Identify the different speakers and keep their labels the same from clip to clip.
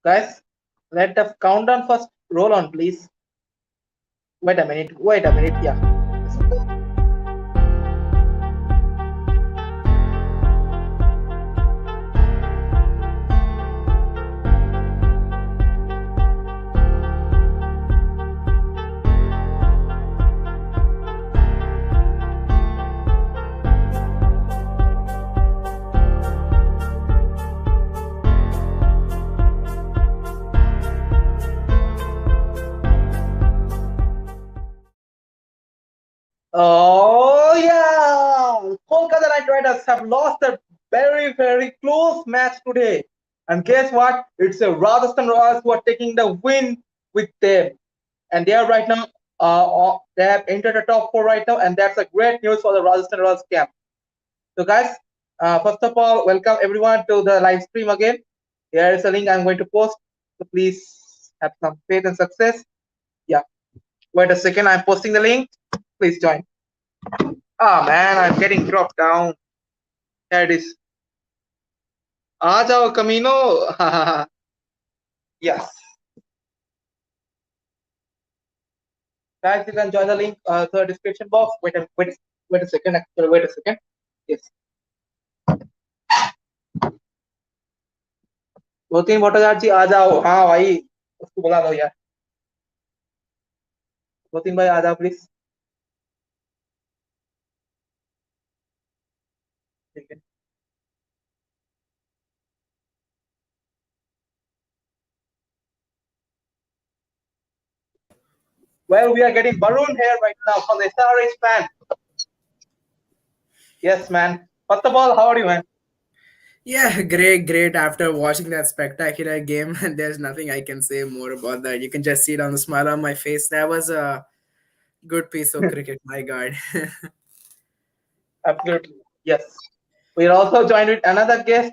Speaker 1: Guys, let the countdown first roll on, please. Wait a minute. Wait a minute. Yeah. Oh yeah, Kolkata Knight Riders have lost a very close match today, and guess what? It's a Rajasthan Royals who are taking the win with them, and they are right now. They have entered the top four right now, and that's a great news for the Rajasthan Royals camp. So, guys, first of all, welcome everyone to the live stream again. Here is a link I'm going to post. So please have some faith and success. Yeah, wait a second. I'm posting the link. Please join. Ah man, I'm getting dropped down. There it is. आ जाओ कमीनो. Yes. Guys, you can join the link to the description box. Wait a second. Actually, wait a second. Yes. दो तीन भट्टाचार्य जी आ जाओ. हाँ भाई, उसको बुला दो यार. दो तीन भाई आ जाओ प्लीज. ठीक है. Well, we are getting Barun here right now from the SRH fan. Yes, man. First of all, how are you, man?
Speaker 2: Yeah, great. After watching that spectacular game, there's nothing I can say more about that. You can just see it on the smile on my face. That was a good piece of cricket, my God.
Speaker 1: Absolutely. Yes. We are also joined with another guest,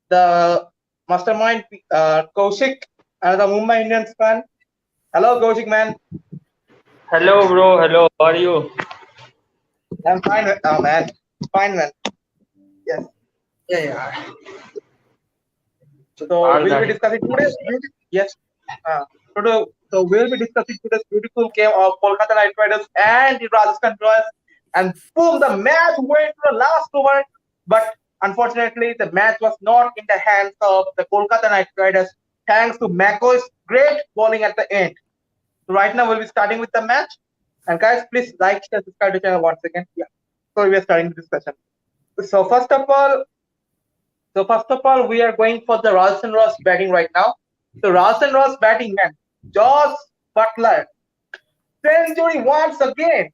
Speaker 1: the mastermind, Kaushik, another Mumbai Indians fan. Hello, Kaushik, man.
Speaker 3: Hello, bro. Hello. How are you?
Speaker 1: I'm fine. Oh, man. Fine, man. Yes.
Speaker 2: Yeah.
Speaker 1: So
Speaker 3: All
Speaker 1: we'll be
Speaker 3: right.
Speaker 1: discussing today's yes. So we'll be discussing today's beautiful game of Kolkata Knight Riders and the Rajasthan Royals. And boom, the match went to the last over. But unfortunately, the match was not in the hands of the Kolkata Knight Riders, thanks to McCoy's great bowling at the end. So right now we'll be starting with the match. And guys, please like, share, subscribe to the channel once again. Yeah. So we are starting the discussion. So first of all, we are going for the Rajasthan Royals batting right now. So Rajasthan Royals batting man, Josh Buttler, century once again,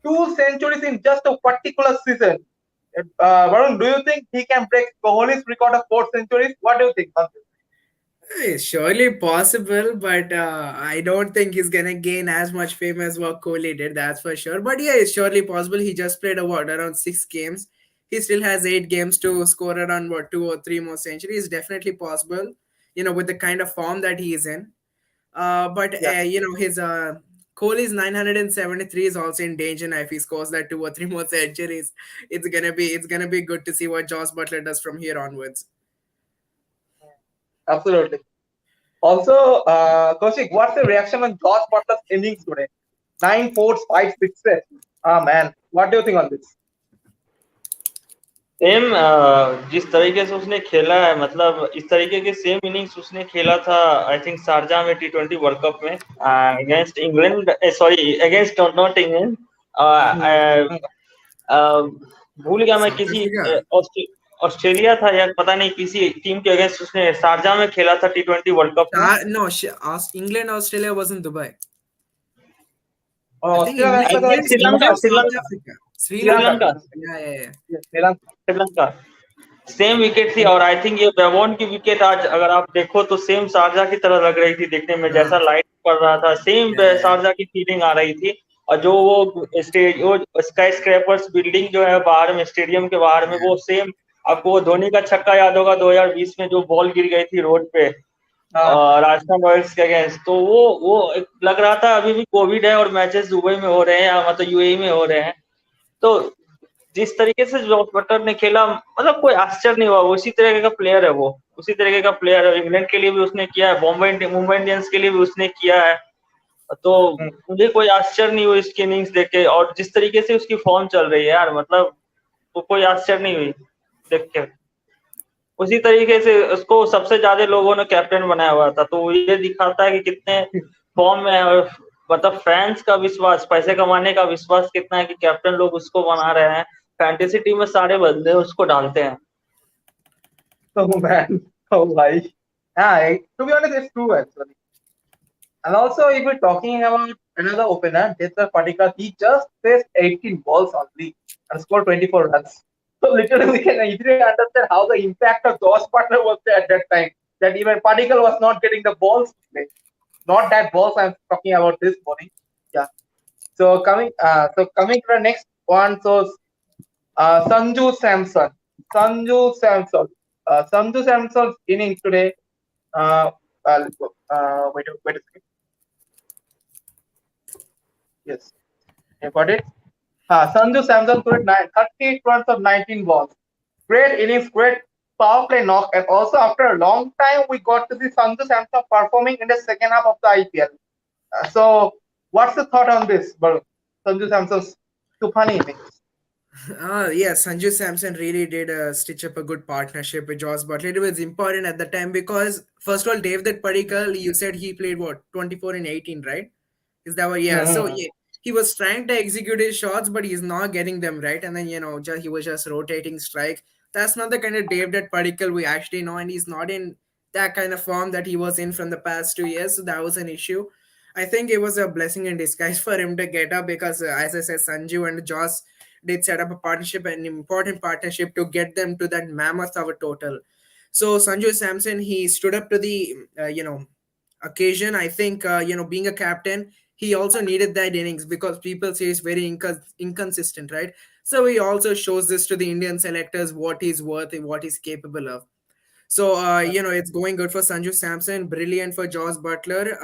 Speaker 1: 2 centuries in just a particular season. Varun, do you think he can break Kohli's record of 4 centuries? What do you think?
Speaker 2: It's surely possible, but I don't think he's gonna gain as much fame as what Kohli did. That's for sure. But yeah, it's surely possible. He just played around 6 games. He still has 8 games to score around 2 or 3 more centuries. Definitely possible. With the kind of form that he is in. But
Speaker 1: Yeah,
Speaker 2: his Kohli's 973 is also in danger now. If he scores that 2 or 3 more centuries, it's gonna be good to see what Josh Butler does from here onwards.
Speaker 1: absolutely. Also, Kaushik, what's the reaction on Josh Butler's innings today? 9 fours, 5 sixes. Ah man, what do you think on this?
Speaker 3: Same जिस तरीके से उसने खेला है, मतलब इस तरीके के सेम इनिंग्स उसने खेला था आई थिंक शारजा में T20 वर्ल्ड कप में against England, sorry against not England, भूल गया मैं,
Speaker 2: South
Speaker 3: किसी
Speaker 2: Africa.
Speaker 3: ऑस्ट्रेलिया था या पता नहीं किसी टीम के अगेंस्ट उसने शारजा में खेला था T20 वर्ल्ड कप में.
Speaker 2: No, England, Australia was in Dubai.
Speaker 1: Oh,
Speaker 2: I think England,
Speaker 3: Sri Lanka
Speaker 2: South Africa. Sri Lanka. Yeah.
Speaker 1: Yes, Sri
Speaker 3: Sri Lanka same wicket थी. और आई थिंक ये बेवॉन की विकेट आज अगर आप देखो तो सेम शारजा की तरह लग रही थी देखने में, जैसा लाइट पड़ रहा था सेम शारजा की फीलिंग आ रही थी. और जो वो स्काई स्क्रैपर्स बिल्डिंग जो है बाहर में, स्टेडियम के बाहर में, वो सेम आपको वो धोनी का छक्का याद होगा 2020 में जो बॉल गिर गई थी रोड पे राजस्थान रॉयल्स के अगेंस्ट. तो वो लग रहा था अभी भी कोविड है और मैचेस दुबई में हो रहे हैं, मतलब यूएई में हो रहे हैं. तो जिस तरीके से जॉस बटलर ने खेला, मतलब कोई आश्चर्य नहीं हुआ, उसी तरह का प्लेयर है वो, उसी तरीके का प्लेयर है। इंग्लैंड के लिए भी उसने किया है, मुंबई इंडियंस के लिए भी उसने किया है, तो मुझे कोई आश्चर्य नहीं हुई इसकी इनिंग्स देख के। और जिस तरीके से उसकी फॉर्म चल रही है यार, मतलब वो कोई आश्चर्य नहीं हुई देख के। उसी तरीके से उसको सबसे ज्यादा लोगों ने कैप्टन बनाया हुआ था, तो ये दिखाता है कि कितने फॉर्म में है। और मतलब फैंस का विश्वास, पैसे कमाने का विश्वास कितना है कि कैप्टन लोग उसको बना रहे हैं। फैंटेसी टीम में सारे बंदे उसको डालते हैं।
Speaker 1: Oh man, oh bhai. Yeah, to be honest, it's true actually. And also, if we're talking about another opener, Jitega particular, he just faced 18 balls only and scored 24 runs. So literally, we can easily understand how the impact of Josh Butler was there at that time. That even Particle was not getting the balls to play. Not that balls I'm talking about this morning. Yeah. So coming to the next one, so Sanju Samson. Sanju Samson's innings today. Uh, wait a second. Yes, I got it. Sanju Samson scored 30 runs of 19 balls. Great innings, great power play knock, and also after a long time, we got to see Sanju Samson performing in the second half of the IPL. So, what's the thought on this, Varun? Sanju Samson's Tufani innings.
Speaker 2: Yeah, Sanju Samson really did stitch up a good partnership with Josh Butler. It was important at the time because, first of all, David Padikkal, you said he played what, 24 and 18, right? Is that what? Yeah. So
Speaker 1: Mm-hmm.
Speaker 2: yeah, he was trying to execute his shots, but he's not getting them right. And then he was just rotating strike. That's not the kind of David Padikkal we actually know, and he's not in that kind of form that he was in from the past 2 years. So that was an issue. I think it was a blessing in disguise for him to get up because, as I said, Sanju and Josh did set up a partnership, an important partnership to get them to that mammoth of a total. So Sanju Samson, he stood up to the occasion. I think being a captain, he also needed that innings because people say he's very inconsistent, right? So he also shows this to the Indian selectors what he's worth and what he's capable of. So it's going good for Sanju Samson, brilliant for Josh Butler.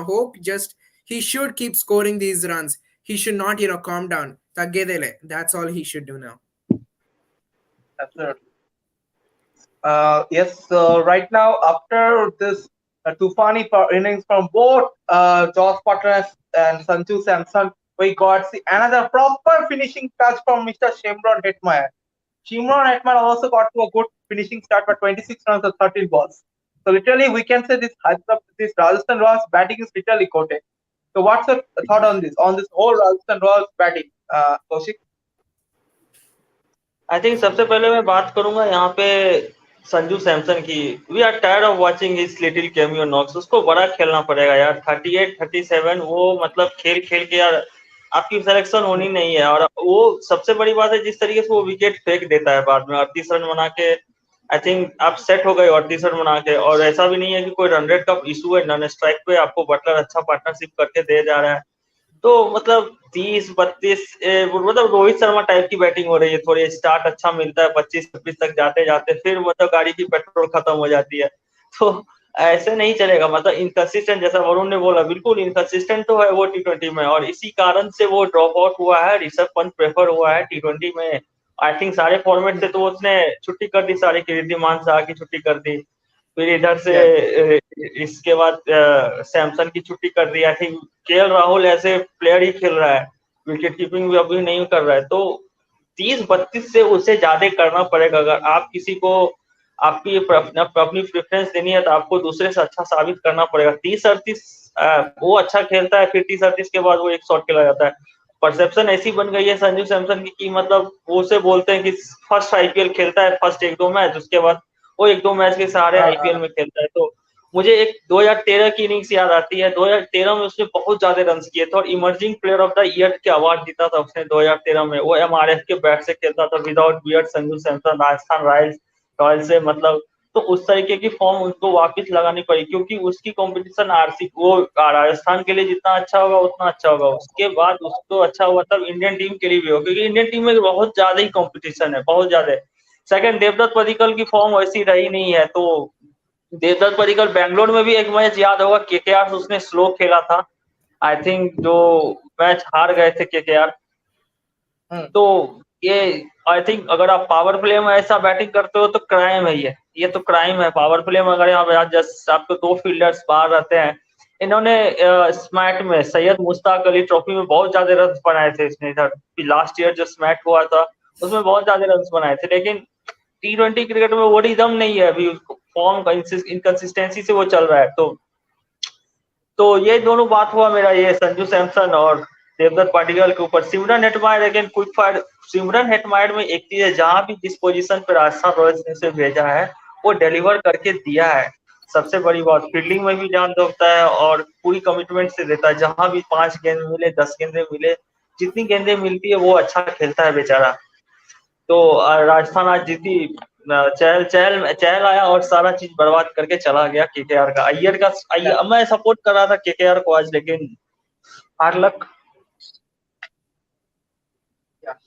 Speaker 2: Hope just he should keep scoring these runs. He should not calm down. Taggedele. That's all he should do now.
Speaker 1: Absolutely. Yes, right now after this Tufani innings from both Josh Butler and Sanju Samson, we got another proper finishing touch from Mr. Shimron Hetmeyer. Shimron Hetmeyer also got to a good finishing start by 26 runs of 13 balls. So literally, we can say this Rajasthan Royals batting is literally coated. So what's your thought on this? On this whole Rajasthan Royals batting, Kaushik?
Speaker 3: I think सबसे पहले मैं बात करूंगा यहाँ पे संजू सैमसन की। We are tired of watching his little cameo knocks. उसको बड़ा खेलना पड़ेगा यार। 38 37 वो मतलब खेल खेल के यार आपकी सिलेक्शन होनी नहीं है। और वो सबसे बड़ी बात है जिस तरीके से वो विकेट फेंक देता है बाद में 38 रन बना के। आई थिंक आप सेट हो गए 38 रन बना के। और ऐसा भी नहीं है कि कोई रन रेट का इशू है, नॉन स्ट्राइक पे आपको बटलर अच्छा पार्टनरशिप करके दे जा रहा है। तो मतलब 30 32 मतलब रोहित शर्मा टाइप की बैटिंग हो रही है। थोड़ी स्टार्ट अच्छा मिलता है 25 26 तक जाते जाते, फिर मतलब गाड़ी की पेट्रोल खत्म हो जाती है। तो ऐसे नहीं चलेगा। मतलब इनकंसिस्टेंट, जैसा वरुण ने बोला, बिल्कुल इनकंसिस्टेंट तो है वो टी20 में, और इसी कारण से वो ड्रॉप आउट हुआ है। ऋषभ पंत प्रेफर हुआ है टी20 में। आई थिंक सारे फॉर्मेट से तो उसने छुट्टी कर दी, सारी कीर्तिमान शाह की छुट्टी कर दी। फिर इधर से
Speaker 1: Yes.
Speaker 3: इसके बाद सैमसन की छुट्टी कर दी। आई थिंक केएल राहुल ऐसे प्लेयर ही खेल रहा है, विकेट कीपिंग भी अभी नहीं कर रहा है। तो 30 32 से उसे ज्यादा करना पड़ेगा। अगर आप किसी को आपकी अपनी प्रेफरेंस देनी है तो आपको दूसरे से अच्छा साबित करना पड़ेगा। 30 38 वो अच्छा खेलता है, फिर 30 38 के बाद वो एक शॉट खेला जाता है। परसेप्शन ऐसी बन गई है संजू सैमसन की कि मतलब वो उसे बोलते हैं कि फर्स्ट आईपीएल खेलता है, फर्स्ट 1 2 मैच, उसके बाद वो 1 2 मैच के सहारे आईपीएल में खेलता है। तो मुझे एक 2013 की इनिंग्स याद आती है। 2013 में उसने बहुत ज्यादा रन किए थे और emerging player of the year के अवार्ड जीता था उसने 2013 में। वो एमआरएफ के बैट से खेलता था, without beard. Sanju Samson Rajasthan Royals से मतलब, तो उस तरीके की फॉर्म उनको वापस लगानी पड़ी, क्योंकि उसकी कंपटीशन आरसी वो राजस्थान के लिए जितना अच्छा होगा उतना अच्छा होगा। उसके बाद उसको अच्छा हुआ तब इंडियन टीम के लिए भी हो, क्योंकि इंडियन टीम में बहुत ज्यादा ही कंपटीशन है, बहुत ज्यादा। सेकंड, देवदत्त पडिक्कल की फॉर्म वैसी रही नहीं है। तो देवदत्त पडिक्कल बैंगलोर में भी एक मैच याद होगा केकेआर से उसने स्लो खेला था। आई थिंक जो मैच हार गए थे केकेआर। तो ये आई थिंक अगर आप पावर प्ले में ऐसा बैटिंग करते हो तो क्राइम है ये तो क्राइम है। पावर प्ले में अगर यहाँ पे आज जस्ट आपको दो फील्डर्स बाहर रहते हैं। इन्होंने स्मैट में सैयद मुश्ताक अली ट्रॉफी में बहुत ज्यादा रन बनाए थे इसने। इधर लास्ट ईयर जो स्मैट हुआ था उसमें बहुत ज्यादा रन बनाए थे, लेकिन T20 क्रिकेट में वो रिदम नहीं है अभी, उसको फॉर्म का इनकंसिस्टेंसी से वो चल रहा है। तो ये दोनों बात हुआ मेरा, ये संजू सैमसन और देवदत्त पाटिल के ऊपर। सिमरन हेटमायर अगेन क्विक फायर। सिमरन हेटमायर में एक चीज है, जहां भी जिस पोजीशन पे राजस्थान रॉयल्स ने उसे भेजा है वो डिलीवर करके दिया है। सबसे बड़ी बात, फील्डिंग में भी जान दौड़ता है और पूरी कमिटमेंट से देता है। जहां भी 5 गेंद मिले, 10 गेंदें मिले, जितनी गेंदें मिलती है वो अच्छा खेलता है बेचारा। तो राजस्थान आज जीती। चहल चहल चहल आया और सारा चीज बर्बाद करके चला गया केकेआर का। मैं सपोर्ट कर रहा था केकेआर को आज, लेकिन hard luck.
Speaker 1: Yeah.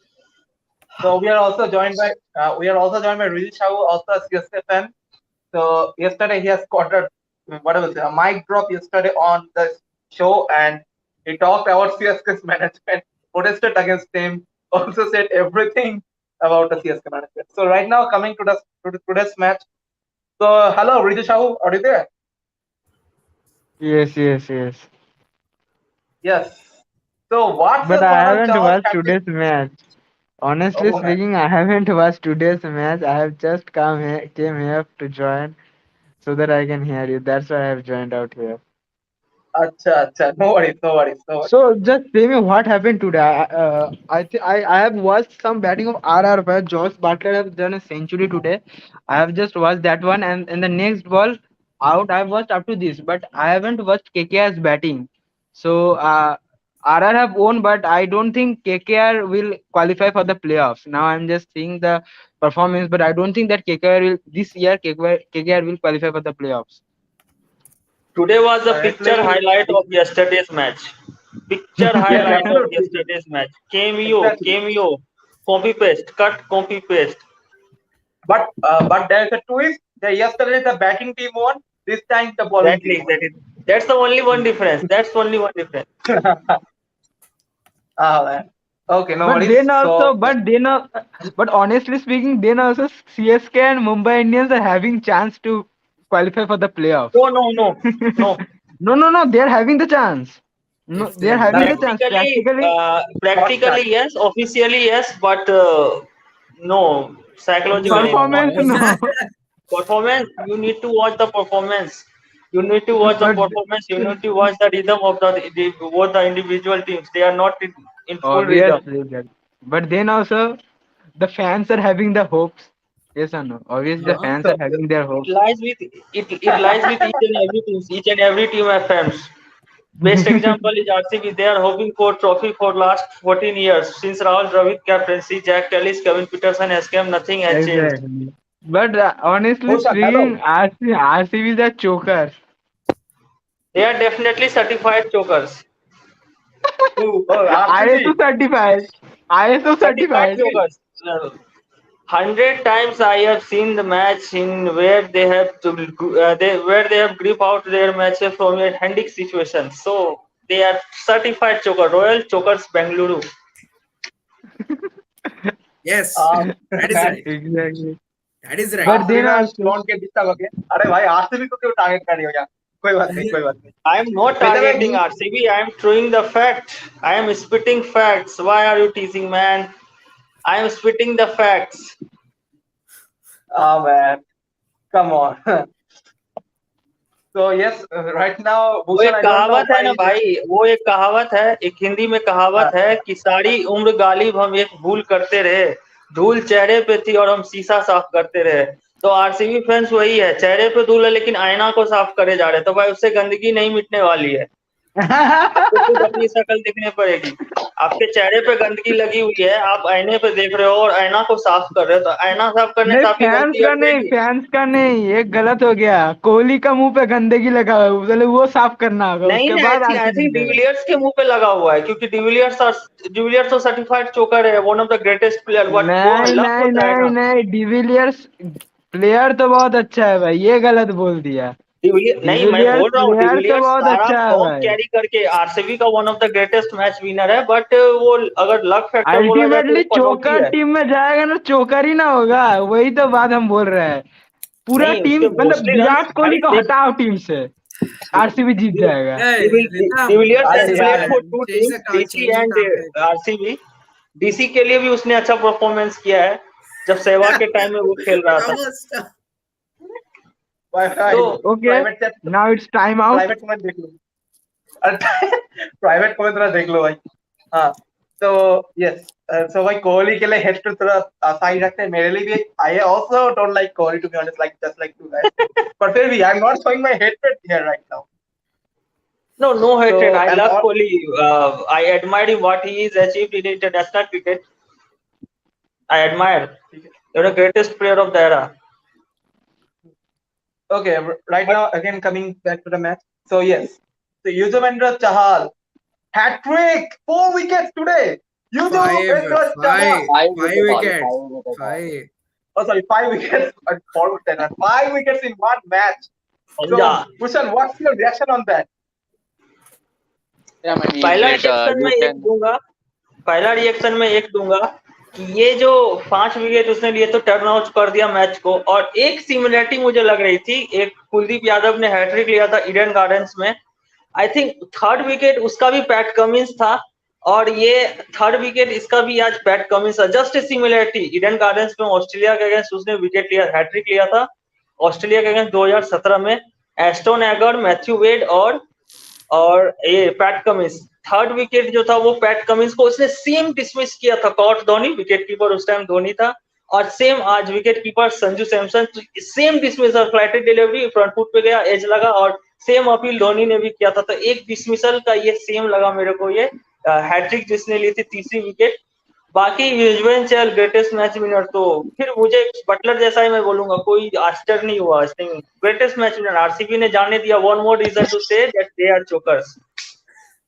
Speaker 1: So we are also joined by Rishi Shahu, also a CSK fan. So yesterday he has got a mic drop yesterday on the show, and he talked about CSK's management, protested against him, also said everything about the CSK management. So right now coming to today's match. So hello Rishi Shahu, are you there?
Speaker 4: Yes, yes, yes.
Speaker 1: Yes. So what's
Speaker 4: But
Speaker 1: your
Speaker 4: I
Speaker 1: thought on
Speaker 4: haven't
Speaker 1: Chahal
Speaker 4: watched
Speaker 1: captain?
Speaker 4: today's match. Honestly
Speaker 1: Oh man.
Speaker 4: speaking, I haven't watched today's match. I have just came here to join so that I can hear you. That's why I have joined out here.
Speaker 1: Acha, acha. No worries, no worries, no worries.
Speaker 4: So just tell me what happened today. I have watched some batting of RR where Josh Buttler has done a century today. I have just watched that one, and in the next ball out I have watched up to this, but I haven't watched KKR's batting. So RR have won, but I don't think KKR will qualify for the playoffs. Now I'm just seeing the performance, but I don't think that KKR will this year KKR will qualify for the playoffs.
Speaker 3: Today was the picture
Speaker 1: Actually,
Speaker 3: highlight of yesterday's match. Picture
Speaker 1: yes,
Speaker 3: highlight of
Speaker 1: absolutely,
Speaker 3: yesterday's match.
Speaker 1: exactly.
Speaker 3: Cameo, copy paste, cut, copy paste.
Speaker 1: But there's a twist. Yesterday the batting team won. This time the bowling team
Speaker 3: Exactly, exactly. That's the only one difference. That's only one difference.
Speaker 1: won. Ah, man. Okay, no
Speaker 4: But
Speaker 1: worries.
Speaker 4: then also,
Speaker 1: So
Speaker 4: but honestly speaking, then also CSK and Mumbai Indians are having chance to qualify for the playoffs.
Speaker 3: No, no, no, no.
Speaker 4: No, no, no, they're having the chance. No,
Speaker 2: If they
Speaker 4: they're having the
Speaker 2: win,
Speaker 4: chance.
Speaker 3: Practically,
Speaker 4: Practically,
Speaker 1: not that.
Speaker 3: practically yes. Officially yes, but no. Psychologically
Speaker 2: no.
Speaker 3: not.
Speaker 4: performance, no.
Speaker 3: Performance. You need to watch the performance. You need to watch the
Speaker 4: But
Speaker 3: performance. You need to watch the rhythm of both the individual teams. They are not in full rhythm.
Speaker 4: obviously, but then also the fans are having the hopes. Yes or no? Obviously, the
Speaker 2: Huh?
Speaker 4: fans
Speaker 1: So,
Speaker 4: are having their
Speaker 3: It
Speaker 4: hopes.
Speaker 3: lies with it lies with each and every team. Each and every team have fans. Best example is RCB. They are hoping for trophy for last 14 years. Since Rahul Dravid captaincy, Jack Ellis, Kevin Peterson has come, nothing has changed.
Speaker 4: Exactly. But honestly
Speaker 1: Bhushan, hello.
Speaker 4: speaking, RCB is a choker.
Speaker 3: They are definitely certified chokers.
Speaker 1: Who? Oh,
Speaker 4: ISO
Speaker 1: RCB.
Speaker 4: certified. ISO
Speaker 3: Certified
Speaker 4: certified.
Speaker 3: chokers. 100 times I have seen the match in where they have where they have grip out their matches from a handic situation. So they are certified choker. Royal Chokers Bengaluru.
Speaker 2: Yes,
Speaker 1: Ah,
Speaker 2: that is
Speaker 1: man.
Speaker 2: right.
Speaker 4: Exactly.
Speaker 2: That is right.
Speaker 4: But
Speaker 1: RCB
Speaker 4: then
Speaker 1: fans
Speaker 4: also,
Speaker 1: don't get disturbed again. अरे भाई RCB को क्यों target कर रही हो यार? कोई बात नहीं, कोई बात नहीं.
Speaker 3: I am not
Speaker 1: By the way,
Speaker 3: targeting RCB. I am throwing the fact. I am spitting facts. Why are you teasing, man? I am spitting the facts.
Speaker 1: ah man, come on. So yes, right now,
Speaker 3: वो
Speaker 1: Bhushan,
Speaker 3: एक
Speaker 1: I don't know
Speaker 3: कहावत है ना
Speaker 1: why.
Speaker 3: भाई, वो एक कहावत है, एक हिंदी में कहावत है कि सारी उम्र गालिब हम एक भूल करते रहे, धूल चेहरे पे थी और हम शीशा साफ करते रहे। तो आरसीबी फैंस वही है, चेहरे पे धूल है लेकिन आईना को साफ करे जा रहे हैं। तो भाई उससे गंदगी नहीं मिटने वाली है, आपको खुद अपनी शक्ल देखनी पड़ेगी। आपके चेहरे पे गंदगी लगी हुई है, आप आईने पे देख रहे हो और आईना को साफ कर रहे हो, तो आईना साफ करने
Speaker 4: नहीं
Speaker 3: से आपकी गलती हट जाएगी।
Speaker 4: फैंस का नहीं, ये गलत हो गया। कोहली का मुंह पे गंदगी लगा हुआ है, पहले वो साफ करना होगा,
Speaker 3: नहीं
Speaker 4: उसके
Speaker 3: ना,
Speaker 4: बाद
Speaker 3: आई
Speaker 4: आरसीबी
Speaker 3: थिंक
Speaker 4: दिखेगा।
Speaker 3: डिविलियर्स के मुंह पे लगा हुआ है, क्योंकि डिविलियर्स तो सर्टिफाइड चोकर है, one of the greatest player, but वो
Speaker 4: नहीं
Speaker 3: लक
Speaker 4: नहीं
Speaker 3: होता है
Speaker 4: नहीं
Speaker 3: ना।
Speaker 4: नहीं, डिविलियर्स प्लेयर तो बहुत अच्छा है भाई, ये गलत बोल दिया।
Speaker 3: नहीं, मैं
Speaker 4: डिविलियर्स
Speaker 3: बोल रहा हूँ
Speaker 4: प्लेयर तो
Speaker 3: डिविलियर्स
Speaker 4: बहुत
Speaker 3: सारा
Speaker 4: अच्छा है
Speaker 3: फॉर्म
Speaker 4: भाई।
Speaker 3: कैरी करके आरसीबी का one of the greatest match winner है, बट वो अगर लक फैक्टर बोला जाए तो
Speaker 4: अल्टीमेटली
Speaker 3: वो पनौती
Speaker 4: चोकर
Speaker 3: है।
Speaker 4: टीम में जाएगा ना, चोकर ही ना होगा, वही तो बात हम बोल रहे हैं। पूरा
Speaker 3: नहीं,
Speaker 4: टीम
Speaker 3: उसके
Speaker 4: मतलब
Speaker 3: मोस्टली रन,
Speaker 4: विराट कोहली
Speaker 3: भाई
Speaker 4: को
Speaker 3: देख,
Speaker 4: हटाओ टीम से, आरसीबी जीत जाएगा।
Speaker 2: Hey, Rhythm,
Speaker 3: डिविलियर्स
Speaker 1: अरे
Speaker 3: हैज
Speaker 2: change the
Speaker 3: प्लेड
Speaker 1: यार,
Speaker 3: for
Speaker 2: time.
Speaker 3: To
Speaker 2: Change the
Speaker 3: teams,
Speaker 2: time.
Speaker 3: DC
Speaker 2: Change the
Speaker 3: end
Speaker 2: topic.
Speaker 3: RCB. DC के लिए भी उसने अच्छा परफॉर्मेंस किया है जब सहवाग के टाइम में वो खेल रहा था।
Speaker 2: Namaste.
Speaker 3: तो
Speaker 4: okay,
Speaker 1: private chat,
Speaker 4: now it's time out.
Speaker 1: Private comment देख लो। प्राइवेट कमेंट थोड़ा देख लो भाई। हाँ, तो यस, सो भाई कोहली के लिए हेड थोड़ा साइड रखते हैं, मेरे लिए भी। I also don't like Kohli to be honest, like just like to guys, but फिर भी I am not showing my hatred here right now.
Speaker 3: no hatred,
Speaker 1: So
Speaker 3: I
Speaker 1: and
Speaker 3: love
Speaker 1: all,
Speaker 3: Kohli. I admire him what he is achieved in international cricket. I admire. You're the greatest player of the era.
Speaker 1: okay, right now again coming back to the match. So yes, so Yuzvendra Chahal hat trick, 4 wickets today. Yuzvendra Chahal.
Speaker 5: Five
Speaker 2: Five
Speaker 5: wicket all.
Speaker 2: wickets.
Speaker 5: 5 wicket all.
Speaker 2: Five.
Speaker 1: Oh sorry, 5 wickets. And forward 10 and 5 wickets in one match.
Speaker 3: पंजा।
Speaker 1: So Bhushan, what's your reaction on that?
Speaker 5: Yeah, man, he's
Speaker 3: पहला
Speaker 5: great.
Speaker 3: Reaction में
Speaker 5: You
Speaker 3: एक
Speaker 5: can.
Speaker 3: दूंगा पहला reaction में एक दूंगा कि ये जो 5 विकेट उसने लिए तो टर्न आउट कर दिया मैच को। और एक सिमिलरिटी मुझे लग रही थी, एक कुलदीप यादव ने हैट्रिक लिया था ईडन गार्डन्स में, आई थिंक थर्ड विकेट उसका भी पैट कमिंस था, और ये थर्ड विकेट इसका भी आज पैट कमिंस था। Just a similarity, Eden gardens में ऑस्ट्रेलिया के अगेंस्ट उसने विकेट लिया, हैट्रिक लिया था ऑस्ट्रेलिया के अगेंस्ट 2017 में। एस्टोन एगर, मैथ्यू वेड और ये पैट कमिंस, थर्ड विकेट जो था वो पैट कमिंस को उसने सेम डिसमिस किया था। कॉट धोनी विकेट कीपर उस टाइम धोनी था, और सेम आज wicket keeper Sanju Samson, same dismissal, flighted delivery, front foot पे गया, एज लगा, और सेम अपील धोनी ने भी किया था। तो एक डिसमिसल का ये सेम लगा मेरे को, ये हैट्रिक जिसने ली थी, तीसरी विकेट। बाकी Yuzvendra Chahal greatest match winner, तो फिर मुझे बटलर जैसा ही मैं बोलूंगा, कोई आश्चर्य नहीं हुआ। ग्रेटेस्ट मैच विनर आरसीबी ने जाने दिया। One more reason to say that they are chokers.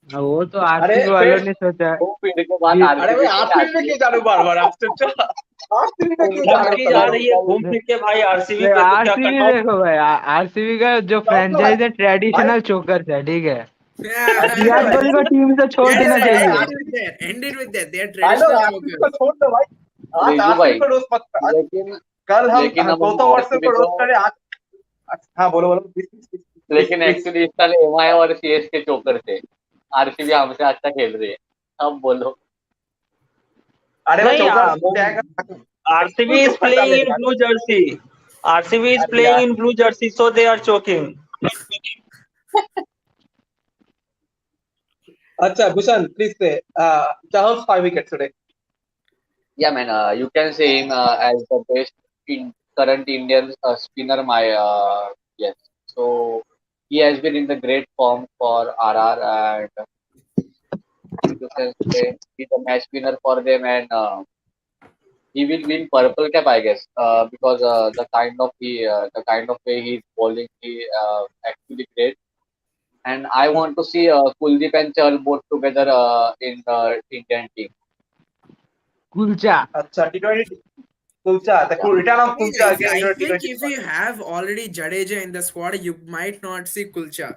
Speaker 4: वो तो
Speaker 1: अरे
Speaker 4: आरसीबी वालों
Speaker 1: फिर,
Speaker 4: ने सोचा है।
Speaker 5: 2 फील्ड के बाद
Speaker 4: जी,
Speaker 1: अरे भाई
Speaker 5: आरसीबी को
Speaker 1: आरसीबी में
Speaker 5: आती
Speaker 1: क्यों
Speaker 5: है।
Speaker 1: जा रहे हो बार बार आप? आरसीबी में क्यों जा रहे हो
Speaker 3: धमकी जा
Speaker 1: कभी
Speaker 3: रही है
Speaker 1: कभी?
Speaker 3: घूम फिर के भाई, आरसीबी पे तो क्या
Speaker 4: आरसीबी
Speaker 3: करना।
Speaker 4: देखो भाई, आरसीबी का जो
Speaker 1: डॉट नो
Speaker 4: फ्रेंचाइज है
Speaker 1: भाई,
Speaker 4: ट्रेडिशनल चोकर है, ठीक है।
Speaker 3: आई नो
Speaker 4: विराट
Speaker 3: भाई,
Speaker 4: कोहली को टीम से छोड़
Speaker 2: Yes,
Speaker 4: देना
Speaker 2: yes.
Speaker 1: अरे
Speaker 4: चाहिए।
Speaker 2: End it
Speaker 1: RCB,
Speaker 2: with that. End it with that. They are
Speaker 1: I know
Speaker 2: traditional
Speaker 1: RCB को
Speaker 2: chokers.
Speaker 1: छोड़ दो भाई। आज
Speaker 5: रिजू
Speaker 1: आरसीबी
Speaker 5: भाई,
Speaker 1: को रोस्ट मत कर। आज
Speaker 5: लेकिन
Speaker 1: कल हम
Speaker 5: लेकिन अब हम
Speaker 1: गौतम वर्षा
Speaker 5: आरसीबी
Speaker 1: को
Speaker 5: को,
Speaker 1: रोस्ट करें आज। हाँ बोलो बोलो, प्लीज प्लीज
Speaker 5: लेकिन
Speaker 1: प्लीज।
Speaker 5: एक्चुअली इस साल एमआई और सीएसके चोकर थे। आरसीबी हमसे अच्छा खेल रही है। अब बोलो।
Speaker 1: अरे भाई
Speaker 3: नहीं
Speaker 1: चौका टैग
Speaker 3: आरसीबी इज
Speaker 1: चौका
Speaker 3: प्लेइंग इन
Speaker 1: डालेगा।
Speaker 3: ब्लू जर्सी, आरसीबी इज
Speaker 1: अरे
Speaker 3: प्लेइंग
Speaker 1: यार,
Speaker 3: in blue jersey, so they are choking.
Speaker 1: अच्छा भूषण प्लीज से Chahal's 5 wickets today.
Speaker 5: Yeah, man, you can say him as the best in current Indian spinner. Yes, so he has been in the great form for RR, and you can say he's a match winner for them, and he will win purple cap, I guess, because the kind of way he's bowling, he actually great. And I want to see Kuldeep and Chahal both together in the Indian team.
Speaker 4: Kulcha.
Speaker 1: अच्छा T20 Kulcha, the
Speaker 5: Yeah.
Speaker 1: return of
Speaker 2: Yeah,
Speaker 1: Kulcha again
Speaker 2: I
Speaker 1: in the
Speaker 2: think
Speaker 1: T20
Speaker 2: if
Speaker 1: squad.
Speaker 2: you have already Jadeja in the squad, you might not see Kulcha.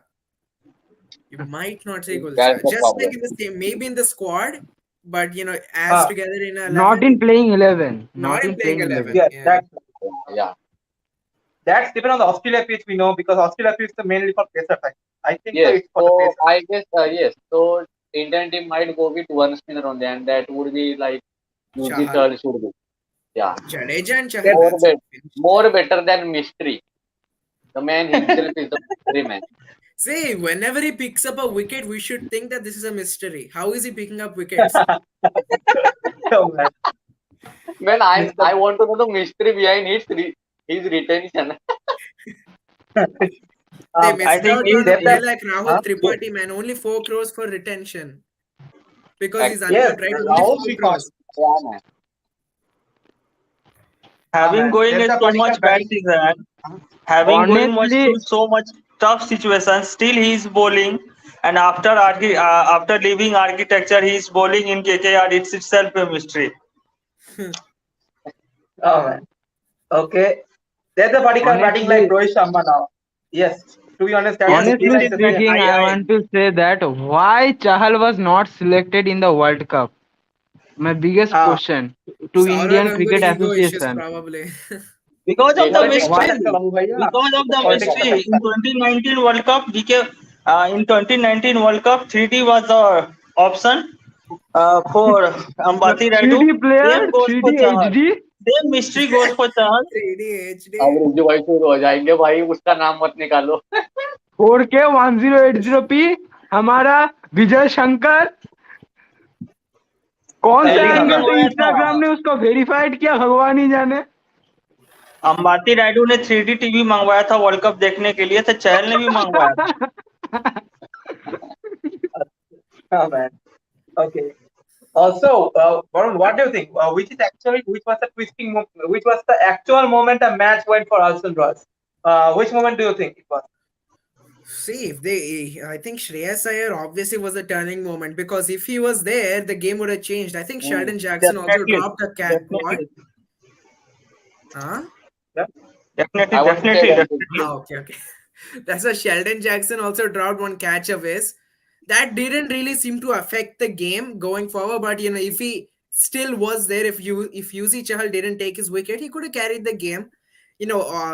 Speaker 2: You might not see
Speaker 5: That's
Speaker 2: Kulcha.
Speaker 5: the
Speaker 2: Just like
Speaker 5: problem.
Speaker 2: in the same, maybe in the squad, but as
Speaker 1: हाँ,
Speaker 2: together in a
Speaker 4: not
Speaker 2: 11,
Speaker 4: in playing 11,
Speaker 2: not
Speaker 4: not
Speaker 2: in
Speaker 4: in
Speaker 2: playing
Speaker 4: playing
Speaker 2: 11.
Speaker 4: 11।
Speaker 1: yes,
Speaker 2: Yeah.
Speaker 5: Yeah.
Speaker 1: that's depend on the Australia pitch we know, because Australia pitch is mainly for pacer type. I think so
Speaker 5: Yes.
Speaker 1: it's for the
Speaker 5: So
Speaker 1: pacer.
Speaker 5: I guess yes. So Indian team might go with one spinner only, and that would be like UG
Speaker 2: Chahal.
Speaker 5: Chahal should be. Yeah.
Speaker 2: Jadeja and Chahal,
Speaker 1: Yes,
Speaker 5: More
Speaker 2: that's
Speaker 5: bet,
Speaker 2: it. Finished.
Speaker 5: more better than mystery. The man himself is the mystery man.
Speaker 2: See, whenever he picks up a wicket, we should think that this is a mystery. How is he picking up wickets?
Speaker 1: oh, man.
Speaker 5: Man,
Speaker 1: Mr.
Speaker 5: I want to know the mystery behind his retention.
Speaker 2: They
Speaker 3: I
Speaker 2: missed
Speaker 3: think
Speaker 2: out
Speaker 3: he
Speaker 2: on a
Speaker 1: That,
Speaker 2: player
Speaker 1: that,
Speaker 2: like Rahul
Speaker 1: huh?
Speaker 2: Tripathi, man. Only 4 crores for retention because he's
Speaker 5: Actually,
Speaker 1: Yes,
Speaker 2: uncapped, right? Only
Speaker 1: Rahul
Speaker 2: 4
Speaker 1: Srikanth.
Speaker 2: crores.
Speaker 5: yeah, man.
Speaker 3: having
Speaker 1: Man,
Speaker 3: going
Speaker 1: there's
Speaker 3: a
Speaker 1: a
Speaker 3: so
Speaker 1: particular
Speaker 3: much bad
Speaker 1: batting.
Speaker 3: season, having going much
Speaker 4: honestly
Speaker 3: through so much tough situations, still he is bowling. And after leaving architecture, he is bowling in KKR. It's itself a mystery.
Speaker 1: Oh man. Okay. There's a particular batting
Speaker 4: honestly
Speaker 1: like Rohit Sharma now. Yes. To be honest, that's
Speaker 3: Yes,
Speaker 1: the
Speaker 4: Honestly
Speaker 1: best
Speaker 3: definitely.
Speaker 1: assessment.
Speaker 4: speaking, I
Speaker 3: I
Speaker 4: want to say that why Chahal was not selected in the World Cup. My biggest
Speaker 1: Ah,
Speaker 4: question to
Speaker 2: Saurav
Speaker 4: Indian
Speaker 2: Ganguly
Speaker 4: Cricket
Speaker 2: ego issues
Speaker 4: Association.
Speaker 2: probably.
Speaker 3: because of the
Speaker 5: Status
Speaker 1: politics
Speaker 5: of
Speaker 1: का
Speaker 4: Why?
Speaker 3: mystery.
Speaker 1: चक्कर हम भैया.
Speaker 3: Because of the
Speaker 1: Politics का
Speaker 3: mystery.
Speaker 1: चक्कर.
Speaker 3: In 2019 World Cup, in 2019 World Cup, 3D was the option for Ambati Raidu.
Speaker 4: 3D player,
Speaker 3: Same goes for
Speaker 4: 3D
Speaker 3: Chahal.
Speaker 4: HD.
Speaker 3: Same mystery goes for Chahal.
Speaker 2: 3D HD.
Speaker 5: अब रिजू भाई शुरू हो जाएंगे भाई, उसका नाम मत निकालो.
Speaker 4: 4K 1080p हमारा विजय शंकर कौन से
Speaker 3: पहले ही
Speaker 4: एंगल से
Speaker 3: मंगवाया
Speaker 4: इंस्टाग्राम
Speaker 3: था।
Speaker 4: ने उसको वेरीफाइड किया भगवान ही जाने.
Speaker 3: अंबाती रायडू ने 3D टीवी मंगवाया था वर्ल्ड कप देखने के लिए, तो चहल ने भी मंगवाया था।
Speaker 1: Oh man. Okay. Also, Varun, what do you think? Which was the which was the actual moment a match went for Arsenal was? Which moment do you think it was?
Speaker 2: See, if I think Shreyas Iyer obviously was a turning moment because if he was there, the game would have changed. I think Sheldon Jackson also
Speaker 3: Definitely,
Speaker 2: dropped a cat. What?
Speaker 3: definitely,
Speaker 2: Huh?
Speaker 1: Yeah.
Speaker 3: definitely,
Speaker 5: I want to say
Speaker 3: definitely,
Speaker 5: one thing.
Speaker 3: definitely.
Speaker 2: Okay, okay. That's why Sheldon Jackson also dropped one catch of his. That didn't really seem to affect the game going forward. But if he still was there, if Yuzi Chahal didn't take his wicket, he could have carried the game.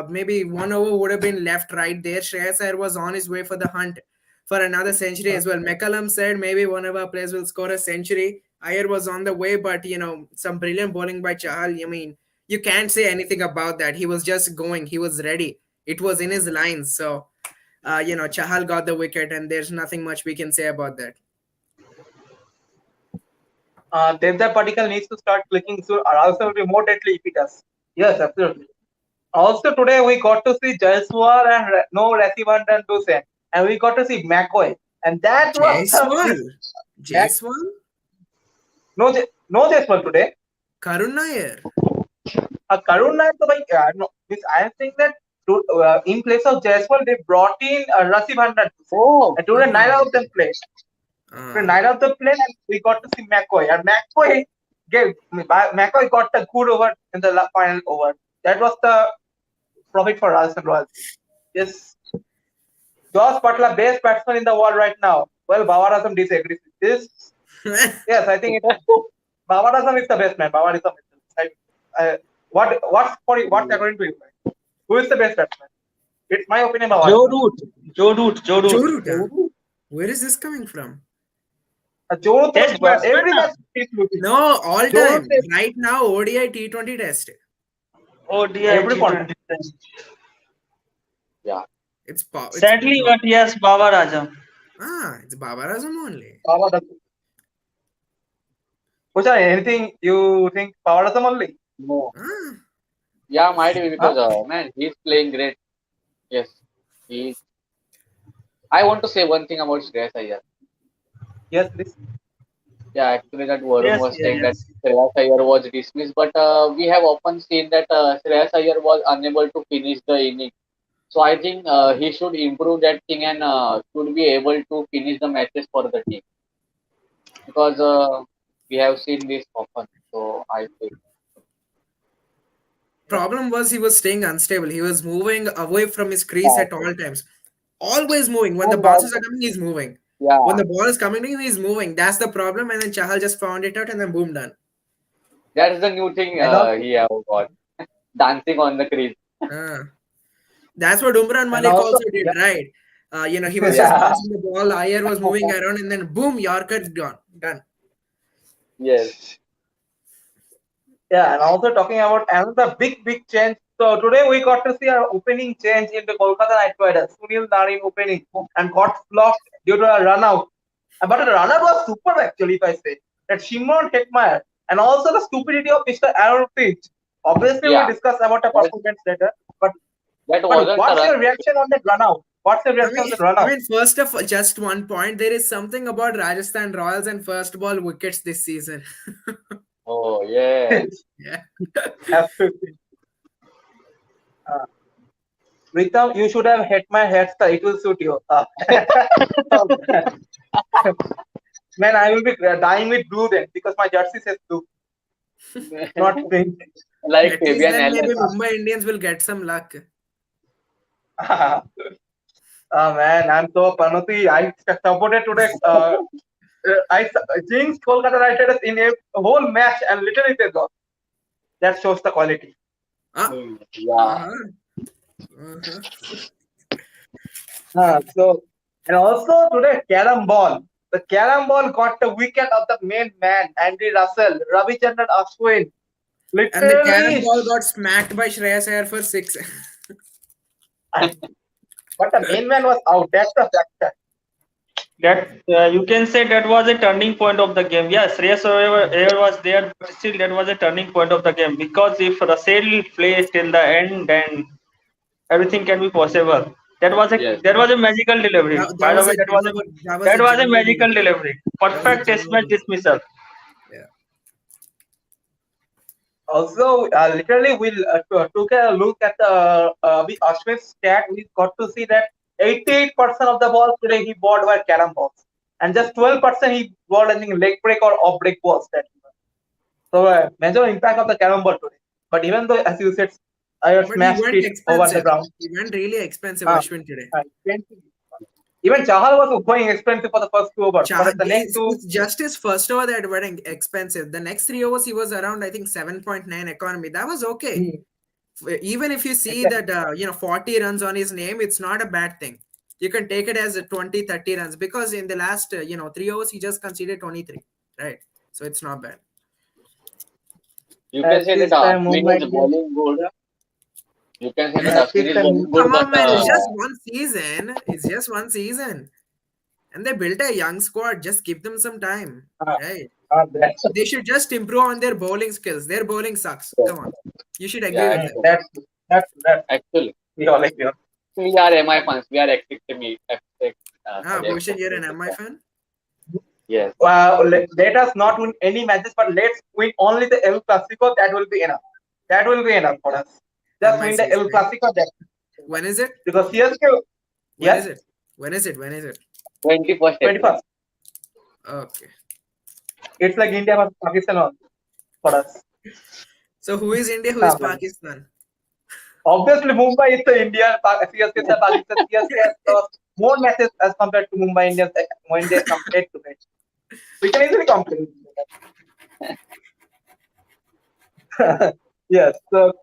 Speaker 2: Maybe 1 over would have been left right there. Shreyas Iyer was on his way for the hunt for another century as well. McCallum said maybe one of our players will score a century. Iyer was on the way, but some brilliant bowling by Chahal. I mean, you can't say anything about that. He was just going. He was ready. It was in his lines. So, Chahal got the wicket, and there's nothing much we can say about that.
Speaker 1: Then the particle needs to start clicking so also remotely if it does. Yes, absolutely. Also today we got to see Jaiswal and no Rasivan and Dusen, and we got to see McCoy, and that was the
Speaker 2: Jaiswal.
Speaker 1: Mac-
Speaker 2: Jaiswal?
Speaker 1: no Jaiswal today.
Speaker 2: Karun Nair.
Speaker 1: Karun Naik, so like, no, this I am saying that in place of Jaiswal they brought in Rasivan and Dusen,
Speaker 5: Oh,
Speaker 1: and today neither of them played. Neither of them played, and we got to see McCoy, and McCoy got the good over in the final over. That was the profit for Rajasthan Royals. Yes, Josh Butler, best batsman in the world right now. Well, Babar Azam disagrees with this. Yes, I think Babar Azam is the best man. Babar is the best. What's according to you? Who is the best batsman? It's my opinion, Babar.
Speaker 3: Joe Root.
Speaker 2: Joe Root, huh? Where is this coming from?
Speaker 1: Joe Root,
Speaker 3: Test batsman,
Speaker 1: every
Speaker 3: na?
Speaker 1: match he's losing.
Speaker 2: No, all
Speaker 1: Joe
Speaker 2: time.
Speaker 1: Root is
Speaker 2: Right now, ODI T20 test.
Speaker 3: ODI
Speaker 1: every
Speaker 3: T20
Speaker 1: point.
Speaker 3: test.
Speaker 5: yeah.
Speaker 2: It's
Speaker 3: Sadly, but yes, Babar Azam.
Speaker 2: it's Babar Azam only.
Speaker 1: Babar Azam. Kusha, anything you think Babar Azam only?
Speaker 5: No.
Speaker 2: Ah,
Speaker 5: Yeah, might be because man, he's playing great. Yes, he. I want to say one thing about Shreyas Iyer.
Speaker 1: Yes, please.
Speaker 5: Yeah, actually, that Varun
Speaker 3: Yes,
Speaker 5: was
Speaker 3: yes,
Speaker 5: saying that
Speaker 3: yes.
Speaker 5: Shreyas Iyer was dismissed, but we have often seen that Shreyas Iyer was unable to finish the innings. So I think he should improve that thing and should be able to finish the matches for the team because we have seen this often. So I think
Speaker 2: problem was he was staying unstable. He was moving away from his crease
Speaker 5: yeah,
Speaker 2: at all times. Always moving. When the
Speaker 5: and
Speaker 2: bounces are coming, he's moving. When
Speaker 5: yeah,
Speaker 2: the ball is coming to him, he's moving. That's the problem. And then Chahal just found it out and then boom, done.
Speaker 5: that's the new thing
Speaker 1: And also,
Speaker 5: he have got dancing on the crease.
Speaker 2: Ah. That's what Umran
Speaker 1: and
Speaker 2: Malik
Speaker 1: also,
Speaker 2: also did,
Speaker 1: yeah,
Speaker 2: right? He was just
Speaker 1: yeah.
Speaker 2: bouncing the ball. Iyer was moving around, and then boom, Yorker gone, done.
Speaker 5: Yes.
Speaker 1: Yeah, and also talking about another big change. So today we got to see our opening change in the Kolkata Knight Riders. Sunil Narin opening and got blocked due to a run out. But the run out was superb actually, if I say. That Shimon Hetmeyer and also the stupidity of Mr. Aaron Finch. Obviously, we'll
Speaker 5: Yeah,
Speaker 1: discuss about the
Speaker 5: that,
Speaker 1: performance later. But
Speaker 5: that
Speaker 1: but
Speaker 5: wasn't a
Speaker 1: what's
Speaker 5: run.
Speaker 1: your reaction on that run out? What's your
Speaker 2: I
Speaker 1: reaction on
Speaker 2: mean,
Speaker 1: that run
Speaker 2: I
Speaker 1: out?
Speaker 2: mean, first of all, just one point. There is something about Rajasthan Royals and first ball wickets this season.
Speaker 5: Oh yeah.
Speaker 2: Yeah.
Speaker 1: Absolutely. Uh, Ritam, you should have hit my hairstyle. It will suit you. Man, I will be dying with blue then because my jersey says blue, not pink.
Speaker 5: Like
Speaker 2: At least
Speaker 5: Fabian
Speaker 2: then maybe
Speaker 5: Allen.
Speaker 2: Mumbai Indians will get some luck.
Speaker 1: Man, I'm so Panoti. I supported today. Jinx Kolkata Knight Riders in a whole match and literally they got. That shows the quality.
Speaker 2: Ah,
Speaker 5: Yeah.
Speaker 2: uh-huh, uh-huh.
Speaker 1: So and also today carom ball. The carom ball got the wicket of the main man, Andy Russell, Ravichandran Ashwin.
Speaker 2: And the cannon
Speaker 1: Literally,
Speaker 2: ball got smacked by Shreyas Iyer for six.
Speaker 1: and but the main man was out. That's the factor.
Speaker 3: That you can say that was a turning point of the game. Yes, Shreyas Iyer was there, but still that was a turning point of the game because if Russell plays till the end, then everything can be possible.
Speaker 5: Yes.
Speaker 3: That was a magical delivery.
Speaker 2: That
Speaker 3: By the
Speaker 2: was
Speaker 3: way,
Speaker 2: a jumbo. That was
Speaker 3: that
Speaker 2: a
Speaker 3: was a
Speaker 2: jumbo
Speaker 3: magical
Speaker 2: delivery.
Speaker 3: delivery.
Speaker 2: That was a
Speaker 3: Perfect test
Speaker 2: jumbo
Speaker 3: match
Speaker 2: delivery.
Speaker 3: dismissal.
Speaker 2: Yeah.
Speaker 1: Also, literally, we took a look at the Ashwin's stat. We got to see that 88% of the balls today he bowled were carom balls, and just 12% he bowled I think leg break or off break balls. So, major impact of the carom ball today. But even though, as you said, I
Speaker 2: But he
Speaker 1: smashed
Speaker 2: went
Speaker 1: it over the
Speaker 2: expensive.
Speaker 1: ground.
Speaker 2: He went really expensive,
Speaker 1: Uh,
Speaker 2: Ashwin, today.
Speaker 1: expensive. Even Chahal was going expensive for the first 2 overs, but the next two,
Speaker 2: It's just his first over that went expensive. The next 3 overs, he was around, I think, 7.9 economy. That was okay.
Speaker 1: hmm,
Speaker 2: Even if you see
Speaker 1: exactly.
Speaker 2: that, 40 runs on his name, it's not a bad thing. You can take it as a 20, 30 runs because in the last, 3 overs, he just conceded 23, right? So it's not bad.
Speaker 5: You can
Speaker 1: At
Speaker 5: say that
Speaker 1: this time,
Speaker 5: Ashwin
Speaker 1: Mumbai
Speaker 5: is
Speaker 1: Indians.
Speaker 5: bowling good. You can say that
Speaker 1: At
Speaker 5: Ashwin
Speaker 1: this
Speaker 5: is
Speaker 1: time,
Speaker 5: bowling good,
Speaker 2: Come
Speaker 5: but
Speaker 2: on, man. It's just one season. It's just one season. And they built a young squad. Just give them some time,
Speaker 1: uh,
Speaker 2: right?
Speaker 1: that's
Speaker 2: They should just improve on their bowling skills. Their bowling sucks.
Speaker 5: yes.
Speaker 2: Come on. You should agree
Speaker 5: Yeah,
Speaker 2: with
Speaker 1: mm,
Speaker 2: that.
Speaker 5: actually.
Speaker 1: that's
Speaker 5: Actually,
Speaker 1: we all agree on.
Speaker 5: we are MI fans. We are expect
Speaker 2: Ah,
Speaker 5: sorry,
Speaker 2: Bhushan, you're an
Speaker 5: expecting
Speaker 2: MI
Speaker 5: that.
Speaker 2: fan?
Speaker 5: Yes.
Speaker 1: Let us not win any matches, but let's win only the El Clasico. That will be enough. That will be enough for us. Just
Speaker 2: MI
Speaker 1: win the
Speaker 2: says,
Speaker 1: El
Speaker 2: right?
Speaker 1: Clasico. That
Speaker 2: When is it?
Speaker 1: because CSK,
Speaker 2: When is
Speaker 1: yes,
Speaker 2: it? When is it? When is it?
Speaker 5: 21st April.
Speaker 1: 21st.
Speaker 2: Okay.
Speaker 1: It's like India versus Pakistan only for us.
Speaker 2: So who is India? Who is
Speaker 1: Uh,
Speaker 2: Pakistan?
Speaker 1: Obviously, Mumbai is the India. CSK is the Pakistan. CSK has lost more matches as compared to Mumbai Indians when they compared to it. We can easily compare. Yes. So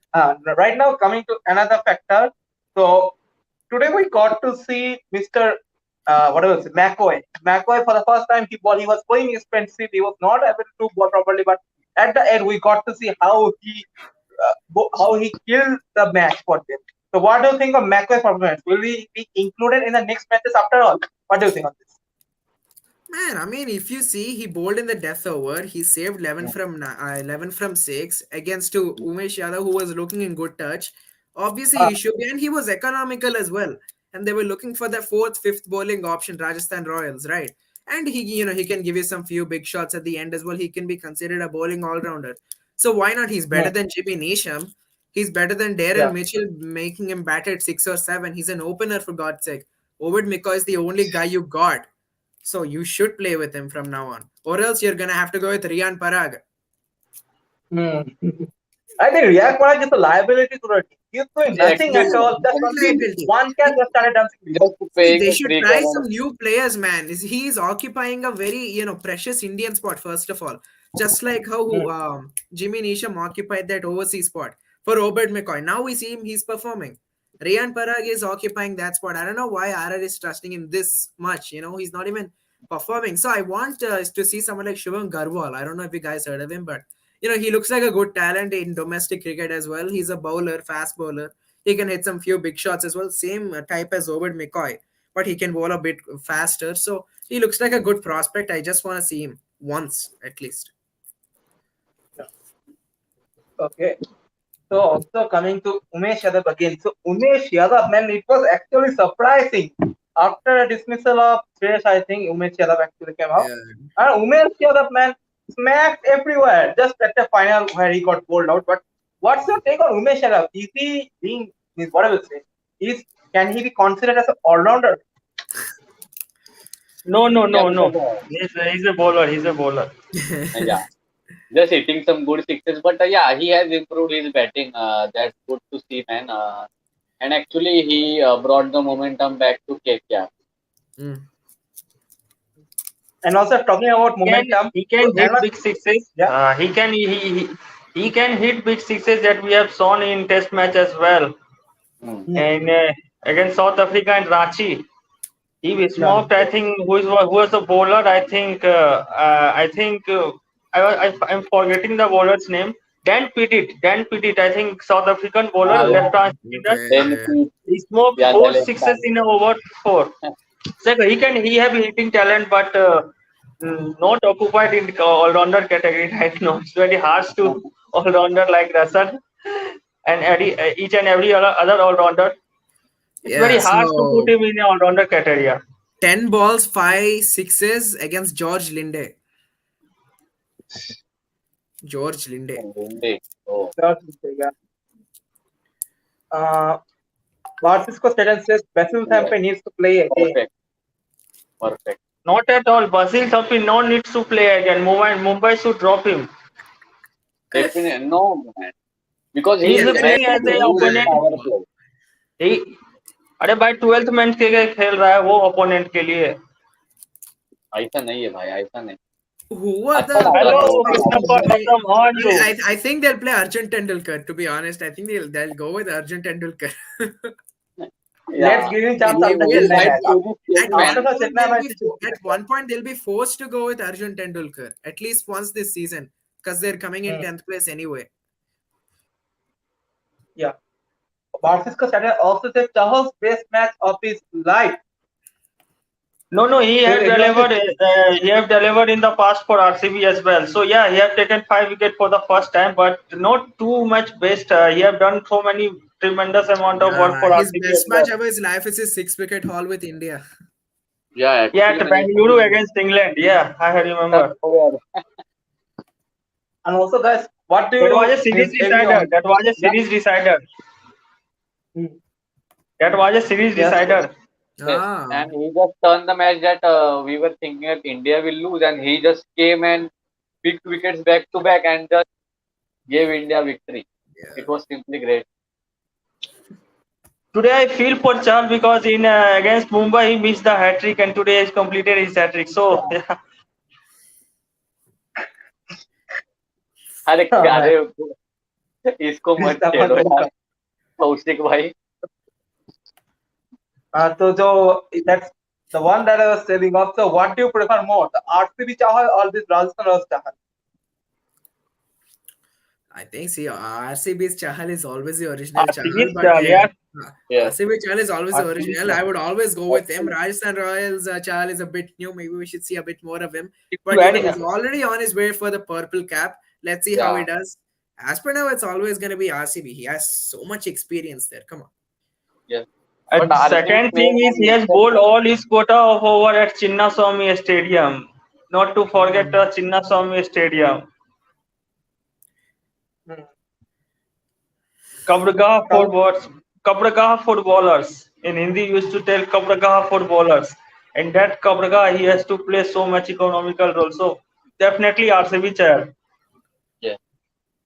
Speaker 1: right now, coming to another factor. So today we got to see Mr. Whatever McCoy. McCoy for the first time he was playing expensive. He was not able to bowl properly, but at the end we got to see how he killed the match for them. So what do you think of McCoy's performance? Will he be included in the next matches after all? What do you think of this?
Speaker 2: Man, I mean, if you see, he bowled in the death over. He saved 11 from 6 against to Umesh Yadav, who was looking in good touch. Obviously,
Speaker 1: Uh,
Speaker 2: he should be, and he was economical as well. And they were looking for the fourth, fifth bowling option, Rajasthan Royals, right? And he can give you some few big shots at the end as well. He can be considered a bowling all rounder. So why not? He's better
Speaker 1: yeah,
Speaker 2: than Jimmy Neesham. He's better than Daryl
Speaker 1: yeah.
Speaker 2: Mitchell, making him bat at 6 or 7. He's an opener for God's sake. Obed McCoy is the only guy you got. So you should play with him from now on. Or else you're gonna have to go with Rian Parag.
Speaker 1: Hmm. I think React Parag is a liability to the team. He's doing nothing
Speaker 5: Actually,
Speaker 1: at all. Just
Speaker 2: What
Speaker 1: only
Speaker 2: liability?
Speaker 1: one catch just started dancing.
Speaker 5: just
Speaker 2: See,
Speaker 5: paying
Speaker 2: they
Speaker 5: a
Speaker 2: should
Speaker 5: 3
Speaker 2: try some
Speaker 5: crore.
Speaker 2: new players, man. He's occupying a very precious Indian spot first of all, just like how
Speaker 1: Hmm.
Speaker 2: Jimmy Neesham occupied that overseas spot for Obed McCoy. Now we see him; he's performing. Rian Parag is occupying that spot. I don't know why RR is trusting him this much. He's not even performing. So I want to see someone like Shivam Garwal. I don't know if you guys heard of him, but he looks like a good talent in domestic cricket as well. He's a bowler, fast bowler. He can hit some few big shots as well. Same type as Obed McCoy, but he can bowl a bit faster. So he looks like a good prospect. I just want to see him once at least.
Speaker 1: Okay. So also coming to Umesh Yadav again. So Umesh Yadav, man, it was actually surprising. After a dismissal of Shreyas, I think Umesh Yadav actually came out.
Speaker 2: Yeah.
Speaker 1: And Umesh Yadav, man, smacked everywhere. Just at the final where he got bowled out. But what's your take on Umesh Yadav? Is he being, what I will say, can he be considered as an all-rounder?
Speaker 3: No, no,
Speaker 5: Yeah,
Speaker 3: no,
Speaker 5: because
Speaker 3: no. He's a bowler. He's a bowler.
Speaker 5: yeah, just hitting some good sixes. But yeah, he has improved his batting. That's good to see, man. And actually, he brought the momentum back to KKR.
Speaker 2: Mm.
Speaker 1: And also talking about momentum,
Speaker 3: He can
Speaker 1: and
Speaker 3: hit big sixes.
Speaker 1: yeah,
Speaker 3: He can hit big sixes that we have shown in Test match as well.
Speaker 5: Hmm.
Speaker 3: And against South Africa and Ranchi, he
Speaker 1: yeah,
Speaker 3: smoked. I think who was the bowler? I think I'm forgetting the bowler's name. Dan Pettit. Dan Pettit. I think South African bowler,
Speaker 5: Yeah,
Speaker 3: left
Speaker 2: Oh,
Speaker 3: arm spinner.
Speaker 5: then
Speaker 2: okay.
Speaker 5: he,
Speaker 3: He smoked
Speaker 5: yeah, the
Speaker 3: four
Speaker 5: left
Speaker 3: sixes
Speaker 5: back.
Speaker 3: in a over four. So he have hitting talent, but not occupied in all rounder category right now. It's very hard to all rounder like Russell and each and every other all rounder. It's
Speaker 2: Yeah,
Speaker 3: very hard to put
Speaker 2: so
Speaker 3: him in a all rounder category.
Speaker 2: 10 balls, 5 sixes against George Linde. George Linde.
Speaker 5: Indeed. Oh,
Speaker 1: that's yeah. Uh, Francisco Stadium says Basil
Speaker 5: yes,
Speaker 1: Thampe needs to play again.
Speaker 5: perfect, perfect.
Speaker 3: Not at all. Basil Thampi no needs to play again. Mumbai should drop him.
Speaker 5: Definitely, no, man. Because
Speaker 3: He
Speaker 5: he
Speaker 3: is
Speaker 5: is
Speaker 2: Definitely
Speaker 5: ready
Speaker 3: playing
Speaker 5: to
Speaker 3: as
Speaker 2: no,
Speaker 3: a
Speaker 5: use his
Speaker 2: man.
Speaker 3: opponent.
Speaker 5: power play.
Speaker 3: ही अरे भाई 12th match के लिए खेल रहा है वो opponent के लिए.
Speaker 5: ऐसा नहीं है भाई, ऐसा नहीं.
Speaker 2: Who are
Speaker 5: अच्छा
Speaker 2: the
Speaker 5: डाल रहा
Speaker 3: Hello,
Speaker 5: है,
Speaker 2: bowlers
Speaker 5: अच्छा
Speaker 2: playing
Speaker 3: Mr.
Speaker 5: डाल
Speaker 2: for
Speaker 5: रहा है.
Speaker 3: Parra,
Speaker 2: Mumbai?
Speaker 3: come on, you.
Speaker 2: I think they'll play Arjun Tendulkar, to be honest. I think they'll go with Arjun Tendulkar.
Speaker 1: Let's
Speaker 5: Yeah,
Speaker 1: give him
Speaker 2: They
Speaker 1: chance
Speaker 2: they
Speaker 1: after
Speaker 5: he
Speaker 2: will.
Speaker 1: Chennai
Speaker 5: might
Speaker 1: match.
Speaker 5: play this game,
Speaker 2: At
Speaker 1: After
Speaker 2: one
Speaker 5: man.
Speaker 1: the
Speaker 2: point,
Speaker 1: Chennai
Speaker 2: they'll
Speaker 1: match,
Speaker 2: be
Speaker 1: he should give
Speaker 2: at
Speaker 1: it a
Speaker 2: one point they'll be forced to go with Arjun Tendulkar at least once this season because they're coming in
Speaker 1: chance.
Speaker 2: 10th place anyway.
Speaker 1: Yeah. Francisco Stadium also said Chahal's best match of his life.
Speaker 3: No, he
Speaker 1: Said
Speaker 3: have
Speaker 1: anyone said
Speaker 3: delivered. He have delivered in the past for RCB as well. So yeah, he have taken 5 wicket for the first time, but not too much best. He have done so many tremendous amount of work
Speaker 2: Yeah,
Speaker 3: for
Speaker 2: his
Speaker 3: RCB as
Speaker 2: best
Speaker 3: well.
Speaker 2: match ever his life is his 6 wicket haul with India.
Speaker 5: Yeah,
Speaker 3: Yeah,
Speaker 5: actually
Speaker 3: at
Speaker 5: मैंने इसको
Speaker 3: Bangalore against England. Yeah, I remember.
Speaker 1: and also guys, what do
Speaker 3: That was a
Speaker 1: you
Speaker 3: series
Speaker 1: agree
Speaker 3: decider.
Speaker 1: on?
Speaker 3: That was a
Speaker 1: Yeah.
Speaker 3: series decider.
Speaker 1: Mm.
Speaker 3: That was a series
Speaker 1: Yes, yes.
Speaker 3: decider.
Speaker 5: Yes,
Speaker 2: Ah,
Speaker 5: and he just turned the match that we were thinking that India will lose, and he just came and picked wickets back to back and just gave India victory. It
Speaker 2: yeah.
Speaker 5: was simply great.
Speaker 3: Today I feel for Chahal because in against Mumbai he missed the hat trick and today he's completed his hat trick. So
Speaker 5: Yeah.
Speaker 3: yeah,
Speaker 5: अरे
Speaker 1: Oh,
Speaker 5: क्या
Speaker 1: man.
Speaker 5: रे इसको मत छेड़ो
Speaker 1: Disappointing.
Speaker 5: यार कौशिक भाई.
Speaker 1: So that's the one that I was telling. Also, what do you prefer more, the RCB Chahal or this Rajasthan Royals Chahal?
Speaker 2: I think see RCB's Chahal is always the original
Speaker 3: RCB
Speaker 2: Chahal, but
Speaker 3: Chahal, yeah.
Speaker 5: Yes,
Speaker 2: RCB Chahal is always the
Speaker 1: RCB
Speaker 2: original. I
Speaker 1: Chahal.
Speaker 2: would always go with him.
Speaker 5: actually,
Speaker 2: Rajasthan Royals Chahal is a bit new. Maybe we should see a bit more of him.
Speaker 3: If you
Speaker 2: But
Speaker 3: add,
Speaker 2: he's already on his way for the purple cap. Let's see how he
Speaker 5: yeah,
Speaker 2: does. As per now, it's always going to be RCB. He has so much experience there. Come on.
Speaker 5: yes. But
Speaker 3: and
Speaker 5: RCB
Speaker 3: second thing
Speaker 5: players
Speaker 3: is
Speaker 5: are
Speaker 3: he has
Speaker 5: mixed up.
Speaker 3: bowled all his quota of over at Chinnaswamy Stadium. Not to forget
Speaker 2: Mm.
Speaker 3: Chinnaswamy Stadium.
Speaker 1: Hmm.
Speaker 3: Kabragaha
Speaker 1: Kal-
Speaker 3: forwards, Kabragaha footballers. In Hindi, used to tell Kabragaha footballers. And that Kabragaha, he has to play so much economical role. So definitely RCB chair.
Speaker 5: Yes,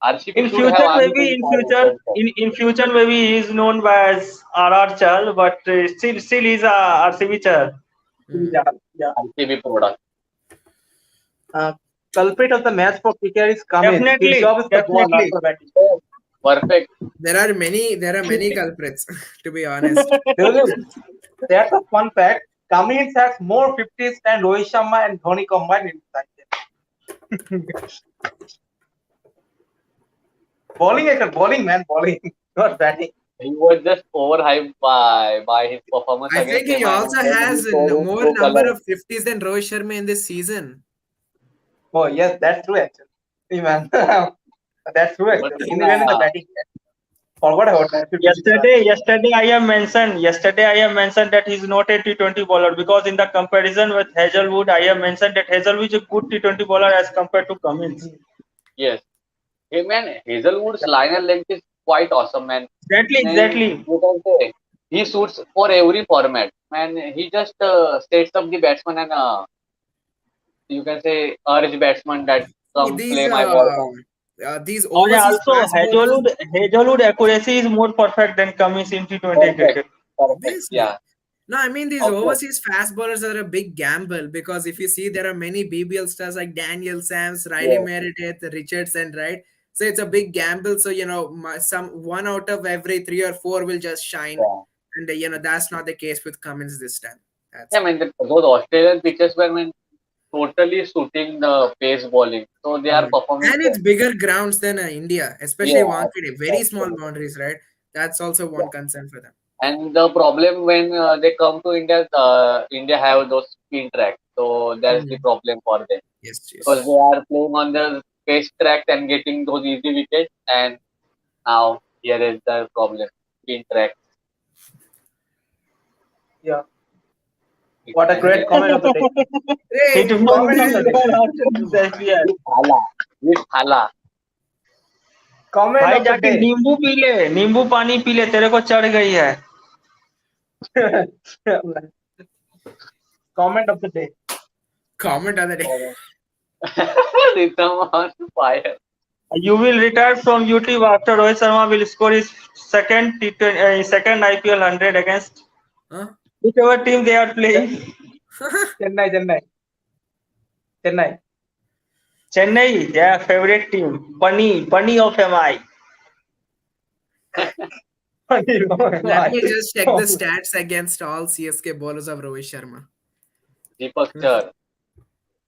Speaker 5: RCB
Speaker 3: In
Speaker 5: should have
Speaker 3: future,
Speaker 5: asked
Speaker 3: maybe
Speaker 5: him
Speaker 3: in
Speaker 5: for
Speaker 3: future,
Speaker 5: open.
Speaker 3: in future, maybe he is known by as RR Chal, but still he's a RCB chair.
Speaker 2: Mm.
Speaker 1: Yeah, yeah.
Speaker 5: RCB product.
Speaker 1: Uh, Culprit of the match for KKR is Cummins. His
Speaker 3: Definitely,
Speaker 1: job is the ball, not
Speaker 3: definitely.
Speaker 1: the batting.
Speaker 5: Yes, perfect.
Speaker 2: There are many culprits, to be honest.
Speaker 1: Tell you, that's a fun fact. Cummins has more 50s than Rohit Sharma and Dhoni combined in that. Bowling, bowling, man, bowling, not batting.
Speaker 5: He was just overhyped by his performance
Speaker 2: I
Speaker 5: against
Speaker 2: think he
Speaker 5: MI, and
Speaker 2: also
Speaker 5: then he
Speaker 2: has
Speaker 5: showed his
Speaker 2: more
Speaker 5: true
Speaker 2: number
Speaker 5: colors.
Speaker 2: of 50s than Rohit Sharma in this season.
Speaker 1: Oh, yes, that's true, actually. See, man. That's true,
Speaker 5: But
Speaker 1: actually.
Speaker 5: then,
Speaker 1: Even in the batting. Forgot about that. 50 run.
Speaker 3: Yesterday I have mentioned that he's not a T20 bowler because in the comparison with Hazelwood, I have mentioned that Hazelwood is a good T20 bowler as compared to Cummins.
Speaker 5: yes, hey man, Hazelwood's liner length is quite awesome, man.
Speaker 3: Exactly,
Speaker 5: And
Speaker 3: exactly.
Speaker 5: you can say he suits for every format. Man, he just sets up the batsman and you can say urge batsman that
Speaker 2: See,
Speaker 5: come play my ball.
Speaker 2: these
Speaker 3: And
Speaker 2: overseas
Speaker 3: also
Speaker 2: fast bowlers.
Speaker 3: Hazelwood accuracy is more perfect than Cummins in T20
Speaker 5: Perfect.
Speaker 3: cricket.
Speaker 5: Perfect.
Speaker 2: Obviously.
Speaker 5: Yeah.
Speaker 2: No, I mean these
Speaker 5: Obvious.
Speaker 2: overseas fast bowlers are a big gamble because if you see there are many BBL stars like Daniel Sams, Riley
Speaker 5: Yeah.
Speaker 2: Meredith, Richardson, right? So it's a big gamble. So some one out of every three or four will just shine,
Speaker 5: Yeah.
Speaker 2: and that's not the case with Cummins this time. That's
Speaker 5: Yeah, I
Speaker 2: it.
Speaker 5: mean, those Australian pitches were, I mean, totally suiting the pace bowling. So they are performing
Speaker 2: And
Speaker 5: well.
Speaker 2: it's bigger grounds than India, especially
Speaker 5: Yeah,
Speaker 2: Wankhede. Very small
Speaker 5: absolutely.
Speaker 2: boundaries, right? That's also
Speaker 5: Yeah.
Speaker 2: one concern for them.
Speaker 5: And the problem when they come to India, India have those spin tracks. So that's the
Speaker 2: Hmm.
Speaker 5: problem for them
Speaker 2: Yes,
Speaker 5: because they
Speaker 2: yes.
Speaker 5: are playing on the pace tracks and getting those easy wickets. And now here is the problem: spin track.
Speaker 1: Yeah.
Speaker 5: It
Speaker 1: What a
Speaker 5: can
Speaker 1: great
Speaker 5: get
Speaker 1: comment of the day.
Speaker 2: Hey,
Speaker 3: It won't
Speaker 1: Comment
Speaker 3: be
Speaker 1: of the day.
Speaker 3: there after this IPL.
Speaker 5: with hala, with hala.
Speaker 1: Comment
Speaker 3: भाई
Speaker 1: of the
Speaker 3: जाके
Speaker 1: day.
Speaker 3: नींबू P ले, नींबू पानी P ले, तेरे को चढ़ गई है.
Speaker 1: Comment of the day.
Speaker 2: comment on the day.
Speaker 5: Rhythm on fire.
Speaker 3: You will retire from YouTube after Rohit Sharma will score his second T20, second IPL 100 against
Speaker 2: Huh?
Speaker 3: whichever team they are playing.
Speaker 1: Chennai.
Speaker 3: Chennai, their favorite team. Bunny of MI.
Speaker 2: Let me just check the stats against all CSK bowlers of Rohit Sharma.
Speaker 5: Deepak Char.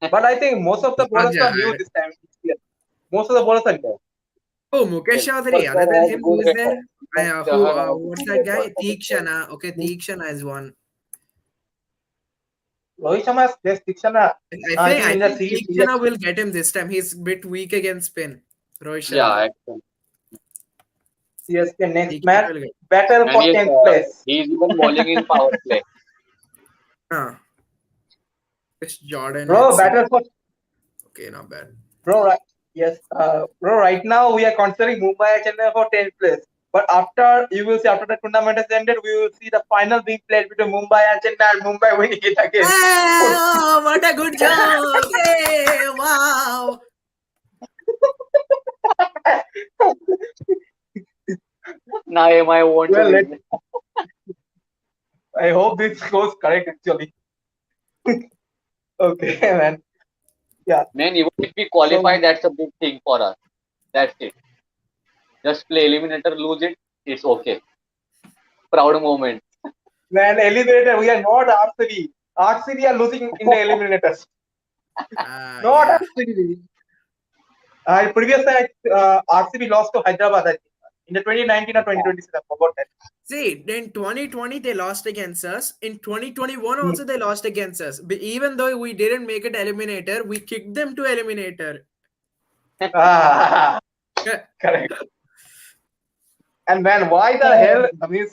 Speaker 1: But I think most of the bowlers are new this time. Most of the bowlers are new.
Speaker 2: Oh, Mukesh
Speaker 5: Yes,
Speaker 2: Chaudhary.
Speaker 5: Deepak Char
Speaker 2: Other than
Speaker 5: has
Speaker 2: him,
Speaker 5: good
Speaker 2: who is there?
Speaker 5: record. Deepak
Speaker 2: Who?
Speaker 5: Chahal has
Speaker 2: What's
Speaker 5: good
Speaker 2: that
Speaker 5: record
Speaker 2: guy?
Speaker 5: for the club.
Speaker 2: Teekshana. Okay, Teekshana is one.
Speaker 1: Rohit Sharma has placed Dikshana. I think
Speaker 2: I
Speaker 1: in the
Speaker 2: think
Speaker 1: series.
Speaker 2: Teekshana will get him this time. He's a bit weak against spin. Rohit Sharma.
Speaker 5: Yeah, excellent.
Speaker 1: CSK next
Speaker 2: Teekshana
Speaker 1: match.
Speaker 2: will get.
Speaker 1: Battle
Speaker 5: And
Speaker 1: for
Speaker 5: yes,
Speaker 1: 10th place.
Speaker 5: he is even bowling in power play.
Speaker 2: Huh. It's Jordan.
Speaker 1: Bro,
Speaker 2: Let's see.
Speaker 1: battle for
Speaker 2: Okay, not bad.
Speaker 1: bro. Right, yes, bro. Right now we are considering Mumbai and Chennai for 10th place. But after you will see after the tournament has ended, we will see the final being played between Mumbai and Chennai, and Mumbai winning it again.
Speaker 2: Oh, what a good job! Hey, wow!
Speaker 5: Now MI won't
Speaker 1: Well,
Speaker 5: win.
Speaker 1: I hope this goes correct actually. Okay, man. Yeah.
Speaker 5: Man, even if we
Speaker 1: So
Speaker 5: qualify, that's a big thing for us. That's it. Just play eliminator, lose it, it's okay. Proud moment.
Speaker 1: man, eliminator. We are not RCB. RCB are losing in the eliminators. Not
Speaker 2: Yeah.
Speaker 1: RCB. Previous time, RCB lost to Hyderabad, I think, in the 2019 or 2020 season. I forgot that.
Speaker 2: See, in 2020 they lost against us. In 2021
Speaker 1: Hmm.
Speaker 2: also they lost against us. But even though we didn't make it eliminator, we kicked them to eliminator.
Speaker 1: Ah,
Speaker 2: Yeah.
Speaker 1: correct. And man, why the hell? I mean,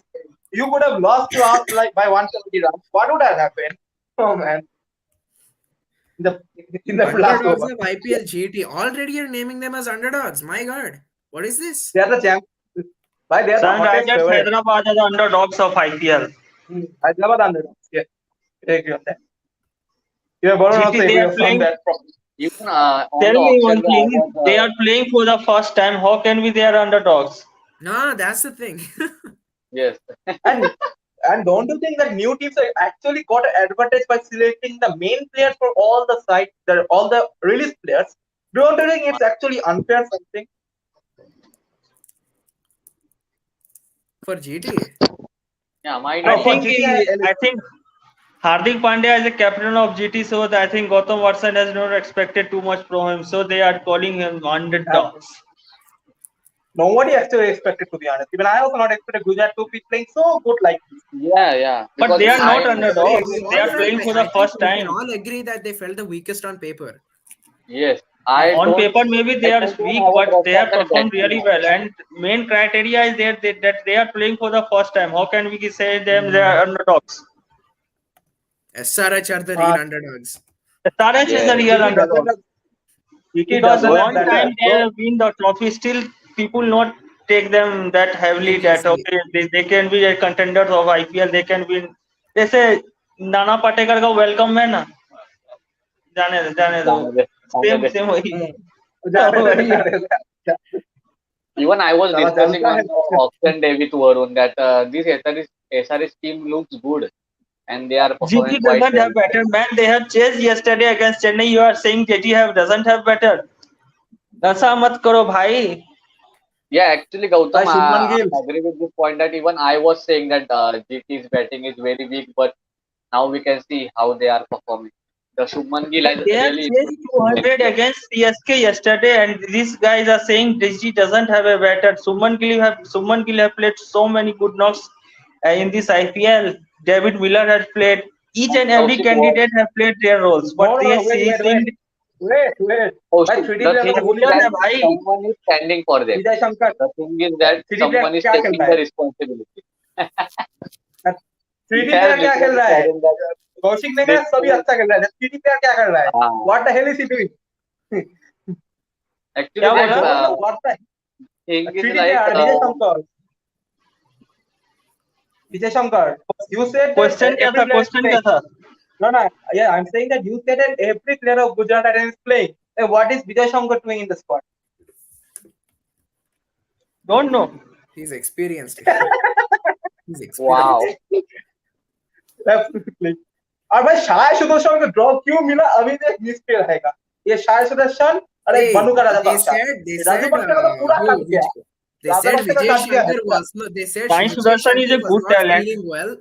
Speaker 1: you could have lost to us like by 170 runs. What would have happened? Oh man, in the in the last
Speaker 2: Underdogs
Speaker 1: over,
Speaker 2: of IPL GT. Already you're naming them as underdogs. My god. What is this?
Speaker 1: they are the champ. Why they are the hottest
Speaker 3: Sunrisers
Speaker 1: favorite?
Speaker 3: Hyderabad are the underdogs of IPL.
Speaker 1: Hyderabad underdogs. Yeah, I agree on that. Yeah, Varun also
Speaker 3: GT, they
Speaker 1: agree
Speaker 3: are
Speaker 1: on
Speaker 3: playing.
Speaker 1: that.
Speaker 5: Even on
Speaker 3: Tell
Speaker 5: the
Speaker 3: me one
Speaker 5: auction, I
Speaker 3: thing.
Speaker 5: was
Speaker 3: They are playing for the first time. How can we they are underdogs?
Speaker 2: No, that's the thing.
Speaker 5: yes.
Speaker 1: And don't you think that new teams are actually got an advantage by selecting the main players for all the sites, all the release players? Don't you think it's actually unfair something?
Speaker 2: For GT.
Speaker 5: Yeah, might
Speaker 1: No,
Speaker 3: I
Speaker 5: be.
Speaker 1: for
Speaker 3: think
Speaker 1: GTA.
Speaker 3: I think Hardik Pandya is a captain of GT, so I think Gautam Watson has not expected too much from him, so they are calling him underdogs.
Speaker 1: Nobody actually expected, to be honest. Even I also not expected Gujarat to be playing so good like this.
Speaker 5: Yeah.
Speaker 3: But
Speaker 5: Because
Speaker 3: they are not
Speaker 1: I totally
Speaker 3: underdogs.
Speaker 1: agree.
Speaker 3: They are playing for
Speaker 2: I
Speaker 3: the
Speaker 2: think
Speaker 3: first
Speaker 2: we can
Speaker 3: time.
Speaker 2: all agree that they felt the weakest on paper.
Speaker 5: yes, I
Speaker 3: On
Speaker 5: don't.
Speaker 3: paper, maybe they
Speaker 5: I
Speaker 3: are
Speaker 5: don't even
Speaker 3: weak,
Speaker 5: have a
Speaker 3: but
Speaker 5: trust
Speaker 3: they
Speaker 5: on
Speaker 3: have
Speaker 5: their
Speaker 3: performed
Speaker 5: batting
Speaker 3: really
Speaker 5: now.
Speaker 3: well. And main criteria is that they are playing for the first time. How can we say them they are underdogs?
Speaker 2: SRH are the real
Speaker 1: Uh,
Speaker 2: underdogs.
Speaker 3: Saraj is a
Speaker 5: Yes.
Speaker 3: real
Speaker 1: GT
Speaker 3: underdog
Speaker 1: doesn't have, GT
Speaker 3: because
Speaker 1: doesn't have
Speaker 3: one
Speaker 1: that.
Speaker 3: time they
Speaker 1: Bro,
Speaker 3: have win the trophy. Still, people not take them that heavily. That
Speaker 2: Seriously.
Speaker 3: okay, they can be a contenders of IPL. They can win. जैसे नाना पाटेकर का welcome है ना जाने दो
Speaker 5: जाने दे, जाने
Speaker 3: same
Speaker 5: दे.
Speaker 3: Same वही
Speaker 1: जाने दो,
Speaker 3: वही
Speaker 1: जाने दो.
Speaker 5: Even I was
Speaker 1: साला
Speaker 5: discussing
Speaker 1: जलता
Speaker 5: on
Speaker 1: है
Speaker 5: the auction day with Varun that this SRS team looks good and they are performing
Speaker 3: GT
Speaker 5: quite
Speaker 3: doesn't
Speaker 5: well.
Speaker 3: have better, man. They have chased yesterday against Chennai. You are saying JT have doesn't have better. ऐसा मत करो भाई.
Speaker 5: Yeah, actually, Gautam,
Speaker 1: भाई Shubman
Speaker 5: I
Speaker 1: Gill
Speaker 5: agree with this point that even I was saying that GT's batting is very weak, but now we can see how they are performing. The Shubman Gill has
Speaker 3: They have
Speaker 5: really
Speaker 3: chased
Speaker 5: improved his
Speaker 3: 200
Speaker 5: game.
Speaker 3: against CSK yesterday, and these guys are saying JT doesn't have a better. Suman Gill have played so many good knocks in this IPL. David Miller has played. Each
Speaker 5: And
Speaker 3: and every
Speaker 5: Kaushik was
Speaker 3: candidate have played their roles,
Speaker 1: no
Speaker 3: but
Speaker 1: no
Speaker 3: they
Speaker 1: wait
Speaker 3: see
Speaker 1: wait
Speaker 3: saying
Speaker 1: wait भाई
Speaker 5: Kaushik.
Speaker 1: Three D
Speaker 5: The
Speaker 1: player
Speaker 5: thing
Speaker 1: को
Speaker 5: is
Speaker 1: भूल
Speaker 3: Miller
Speaker 1: गया
Speaker 5: that
Speaker 3: है भाई.
Speaker 5: someone is standing for them.
Speaker 1: Vijay Shankar
Speaker 5: The thing is that
Speaker 1: three D player
Speaker 5: someone is
Speaker 1: क्या खेल
Speaker 5: taking
Speaker 1: रहा
Speaker 5: the
Speaker 1: है
Speaker 5: responsibility.
Speaker 1: Three
Speaker 5: He
Speaker 1: D
Speaker 5: has
Speaker 1: player क्या खेल
Speaker 5: literally
Speaker 1: रहा है
Speaker 5: said in that
Speaker 1: कौशिक ने
Speaker 5: they
Speaker 1: कहा सभी अच्छा खेल रहा है थ्री डी प्लेयर क्या कर रहा है
Speaker 5: uh,
Speaker 1: what the hell is he doing
Speaker 5: actually
Speaker 3: क्या
Speaker 1: I
Speaker 3: बोला?
Speaker 5: that
Speaker 1: don't know what the
Speaker 5: thing is
Speaker 1: three D
Speaker 5: like
Speaker 1: player Vijay Shankar you said that
Speaker 3: question क्या
Speaker 1: every
Speaker 3: था?
Speaker 1: player is
Speaker 3: क्वेश्चन क्या
Speaker 1: playing
Speaker 3: था?
Speaker 1: no yeah I'm saying that you said that every player of Gujarat Titans is playing what is Vijay Shankar doing in the squad
Speaker 3: Don't know.
Speaker 2: He's experienced. He's
Speaker 5: wow.
Speaker 2: experienced.
Speaker 1: Absolutely. और भाई शाय सुदर्शन को drop क्यों मिला अभी तक miss पे रहेगा ये शाय सुदर्शन और एक
Speaker 2: Hey,
Speaker 1: बनू का राजा
Speaker 2: they
Speaker 1: बख्शा
Speaker 2: said they
Speaker 1: राजू
Speaker 2: said
Speaker 1: बख्शा का तो पूरा
Speaker 2: who
Speaker 1: काट दिया
Speaker 2: which they
Speaker 1: राजा
Speaker 2: said
Speaker 1: बख्शा का
Speaker 2: Vijay
Speaker 1: काट दिया है
Speaker 2: Shankar
Speaker 1: पूरा
Speaker 2: was not. They said
Speaker 3: Sai
Speaker 2: Vijay
Speaker 3: Sudarshan is
Speaker 2: Shankar
Speaker 3: a
Speaker 2: was
Speaker 3: good
Speaker 2: not
Speaker 3: talent.
Speaker 2: feeling well.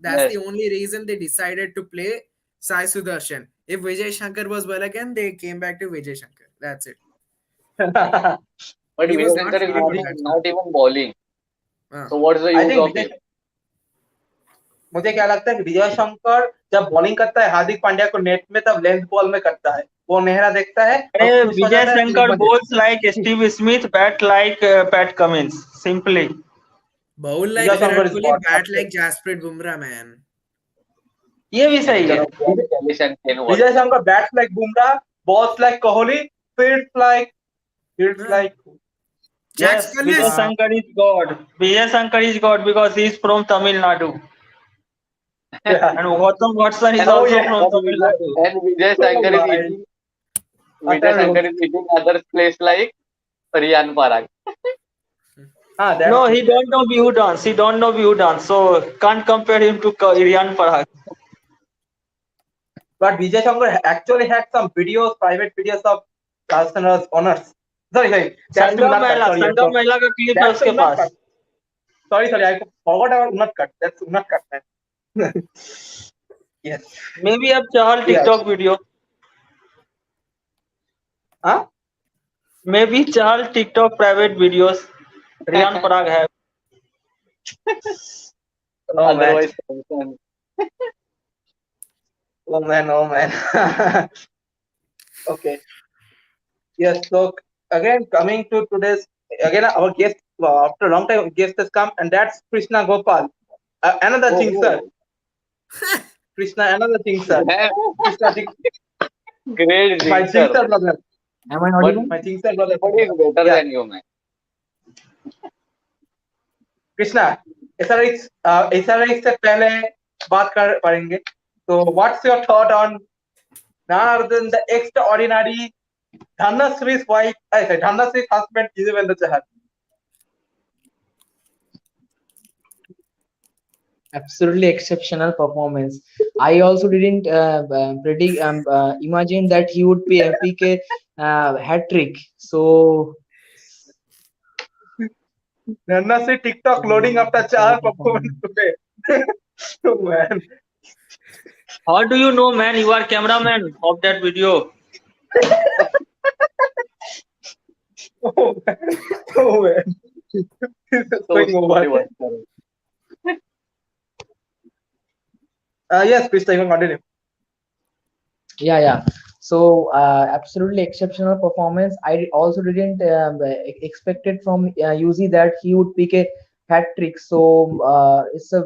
Speaker 2: That's
Speaker 5: Yes.
Speaker 2: the only reason they decided to play Sai Sudarshan. If Vijay Shankar was well again, they came back to Vijay Shankar. That's it.
Speaker 5: But
Speaker 2: He
Speaker 5: Vijay
Speaker 2: was not
Speaker 5: Shankar is
Speaker 2: feeling good. That's
Speaker 5: not even bowling.
Speaker 2: why.
Speaker 5: So what's the
Speaker 1: I
Speaker 5: use
Speaker 1: think
Speaker 5: of him?
Speaker 1: मुझे क्या लगता है कि विजय शंकर जब bowling करता है हार्दिक पांड्या को net में तब लेंथ बॉल में करता है वो नेहरा देखता है और
Speaker 3: अरे
Speaker 1: खुश हो
Speaker 3: विजय
Speaker 1: जाता है
Speaker 3: शंकर
Speaker 1: मजे
Speaker 3: bowls like Steve Smith, bat like Pat Cummins. Simply.
Speaker 2: Bowl like
Speaker 1: Vijay Shankar
Speaker 2: Virat
Speaker 1: is
Speaker 2: Kohli,
Speaker 1: God
Speaker 2: bat like Jasprit Bumrah, man.
Speaker 3: ये भी सही
Speaker 5: Mixture
Speaker 3: है.
Speaker 5: of Virat Kohli and Ken Walker.
Speaker 1: Vijay Shankar bats like Bumrah balls like Kohli fields like
Speaker 2: Jack
Speaker 3: Yes, Vijay
Speaker 2: Scullis.
Speaker 3: Shankar is God. Vijay Shankar is God because he is from Tamil Nadu. And Gautam Watson is
Speaker 5: And
Speaker 1: oh
Speaker 3: also
Speaker 1: yeah
Speaker 3: from Tamil Nadu.
Speaker 5: Vijay
Speaker 1: oh
Speaker 5: Shankar is
Speaker 1: my
Speaker 5: eating Vijay
Speaker 1: utter
Speaker 5: Shankar
Speaker 1: lose
Speaker 5: is eating other place like Riyan Parag.
Speaker 3: No,
Speaker 1: that's
Speaker 3: he don't know Bihu dance. He don't know Bihu dance. So can't compare him to Irian Parag.
Speaker 1: but Vijay Shankar actually had some videos private videos of Rajasthan honors sorry that's to not cut sorry
Speaker 3: Sangam Mela का clip है
Speaker 1: that's to
Speaker 3: उसके
Speaker 1: not
Speaker 3: pass.
Speaker 1: cut sorry I forgot about not cut that's not cut man yes
Speaker 3: Maybe अब चहल
Speaker 1: yes
Speaker 3: TikTok video.
Speaker 1: huh
Speaker 3: Maybe चहल TikTok private videos. Riyan Parag है.
Speaker 1: oh man
Speaker 5: Otherwise, concerned.
Speaker 1: oh man okay yes so again coming to today's again our guest after a long time guest has come and that's Krishna Gopal another thing sir
Speaker 5: Oh,
Speaker 1: Krishna another thing sir Krishna
Speaker 5: great
Speaker 1: my
Speaker 5: jinxer.
Speaker 1: jinxer brother
Speaker 4: Am I
Speaker 5: But
Speaker 4: audible?
Speaker 1: my jinxer brother
Speaker 5: nobody is better
Speaker 1: yeah
Speaker 5: than you, man.
Speaker 1: Krishna एसआरएक्स से पहले बात कर पाएंगे तो what's your thought on none other than the extraordinary Dhanasri's wife I say Dhanasri's husband Yuzvendra Chahal
Speaker 4: Absolutely exceptional performance. I also didn't predict imagine that he would pick a hat trick. So
Speaker 1: Dhanasri TikTok loading after Chahal performance today oh man
Speaker 3: How do you know, man? You are cameraman of that video.
Speaker 1: oh man oh man this is
Speaker 5: So
Speaker 1: going
Speaker 5: sorry,
Speaker 1: over yes Krishna you can continue
Speaker 4: yeah. So absolutely exceptional performance. I also didn't expected from Yuzi that he would pick a hat trick. So it's a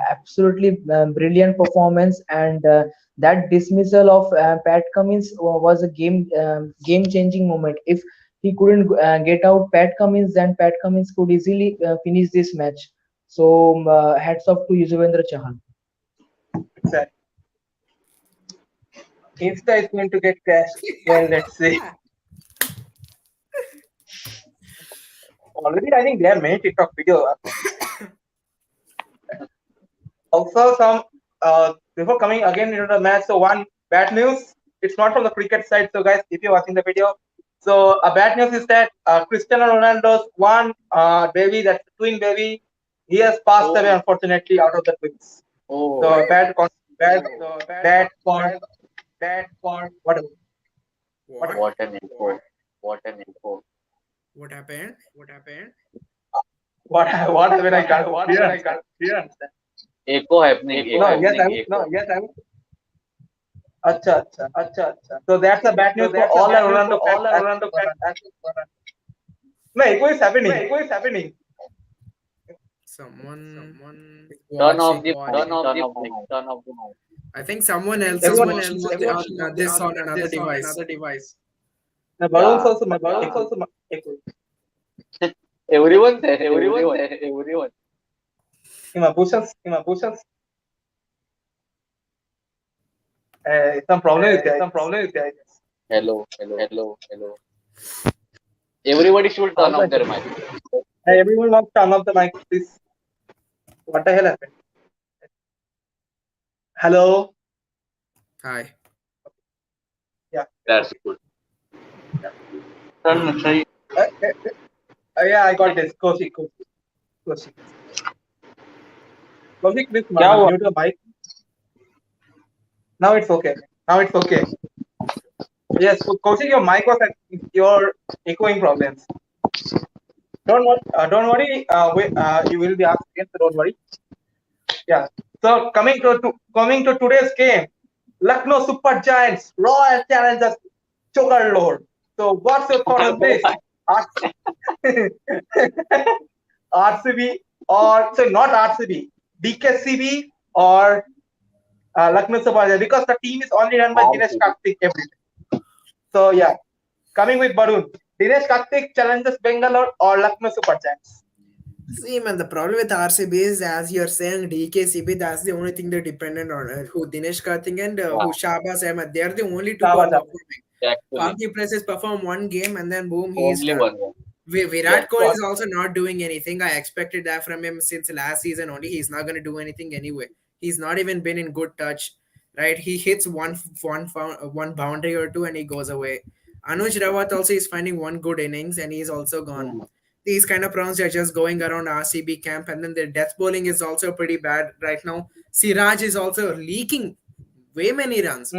Speaker 4: absolutely brilliant performance, and that dismissal of Pat Cummins was a game changing moment. If he couldn't get out Pat Cummins, then Pat Cummins could easily finish this match. So hats off to Yuzvendra Chahal.
Speaker 1: exactly Insta is going to get crashed well let's see already I think there are many TikTok videos. Also, some before coming again into the match, so one bad news. It's not from the cricket side. So, guys, if you're watching the video, so a bad news is that Cristiano Ronaldo's one baby, that's a twin baby, he has passed away unfortunately out of the twins.
Speaker 5: Oh,
Speaker 1: So bad,
Speaker 5: oh,
Speaker 1: bad for whatever.
Speaker 2: What?
Speaker 5: what an info. What an info.
Speaker 2: What happened? What happened?
Speaker 1: What happened? I can't clear understand.
Speaker 5: Echo happening. Echo
Speaker 1: No, yes, I
Speaker 5: happening.
Speaker 1: will.
Speaker 5: Echo.
Speaker 1: No, yes, I will. Acha. So that's the bad news for all the Ronaldo fans. No, echo is happening.
Speaker 2: Someone is
Speaker 5: Turn off
Speaker 2: watching.
Speaker 5: the mic. Turn off the mic. Turn off the mic.
Speaker 2: I think someone else is
Speaker 1: Everyone,
Speaker 2: watching this on another device.
Speaker 1: the balloons
Speaker 5: Yeah.
Speaker 1: also echo.
Speaker 5: Everyone there. Everyone there. Everyone.
Speaker 1: In my bushes. Some problem is there.
Speaker 5: Hello. Hello. Hello. Hello. Everybody should turn off their mic.
Speaker 1: Everyone wants to turn off the mic, please. What the hell happened? Hello.
Speaker 2: Hi.
Speaker 5: That's good.
Speaker 1: Yeah, I got this. Kaushik. Kaushik, please
Speaker 3: क्या हुआ?
Speaker 1: mute the mic. Now it's okay. Yes, Kaushik, your mic was your echoing problems. Don't worry. You will be asked again, so don't worry. Yeah. So coming to today's game, Lucknow Super Giants Royal Challengers Lord. So what's your thought on this? RCB or sorry, not RCB, DKCB or Lucknow Super Giants, because the team is only run by Dinesh Karthik every day. So yeah, coming with Barun, Dinesh Karthik challenges Bangalore or Lucknow Super Giants.
Speaker 2: See, man, the problem with RCB is, as you're saying, DKCB, that's the only thing they're dependent on. Who Dinesh Karthik and who Shahbaz Ahmed, they're the only two who are performing.
Speaker 5: Actually,
Speaker 2: Party Presses perform one game and then boom, he's
Speaker 5: only
Speaker 2: done.
Speaker 5: one.
Speaker 2: Virat Kohli is also not doing anything. I expected that from him since last season only. He's not going to do anything anyway. He's not even been in good touch, right? He hits one boundary or two and he goes away. Anuj Rawat also is finding one good innings and he's also gone. These kind of rounds are just going around RCB camp, and then their death bowling is also pretty bad right now. Siraj is also leaking way many runs.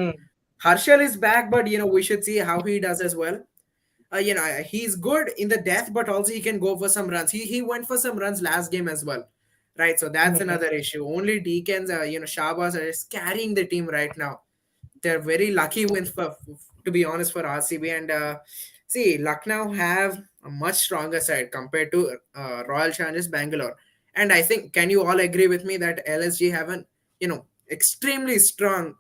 Speaker 2: Harshal is back, but we should see how he does as well. He's good in the death, but also he can go for some runs. He went for some runs last game as well, right? So that's another issue. Only Deacons, Shahbaz are just carrying the team right now. They're very lucky wins to be honest, for RCB. And see, Lucknow have a much stronger side compared to Royal Challengers Bangalore. And I think, can you all agree with me that LSG have an extremely strong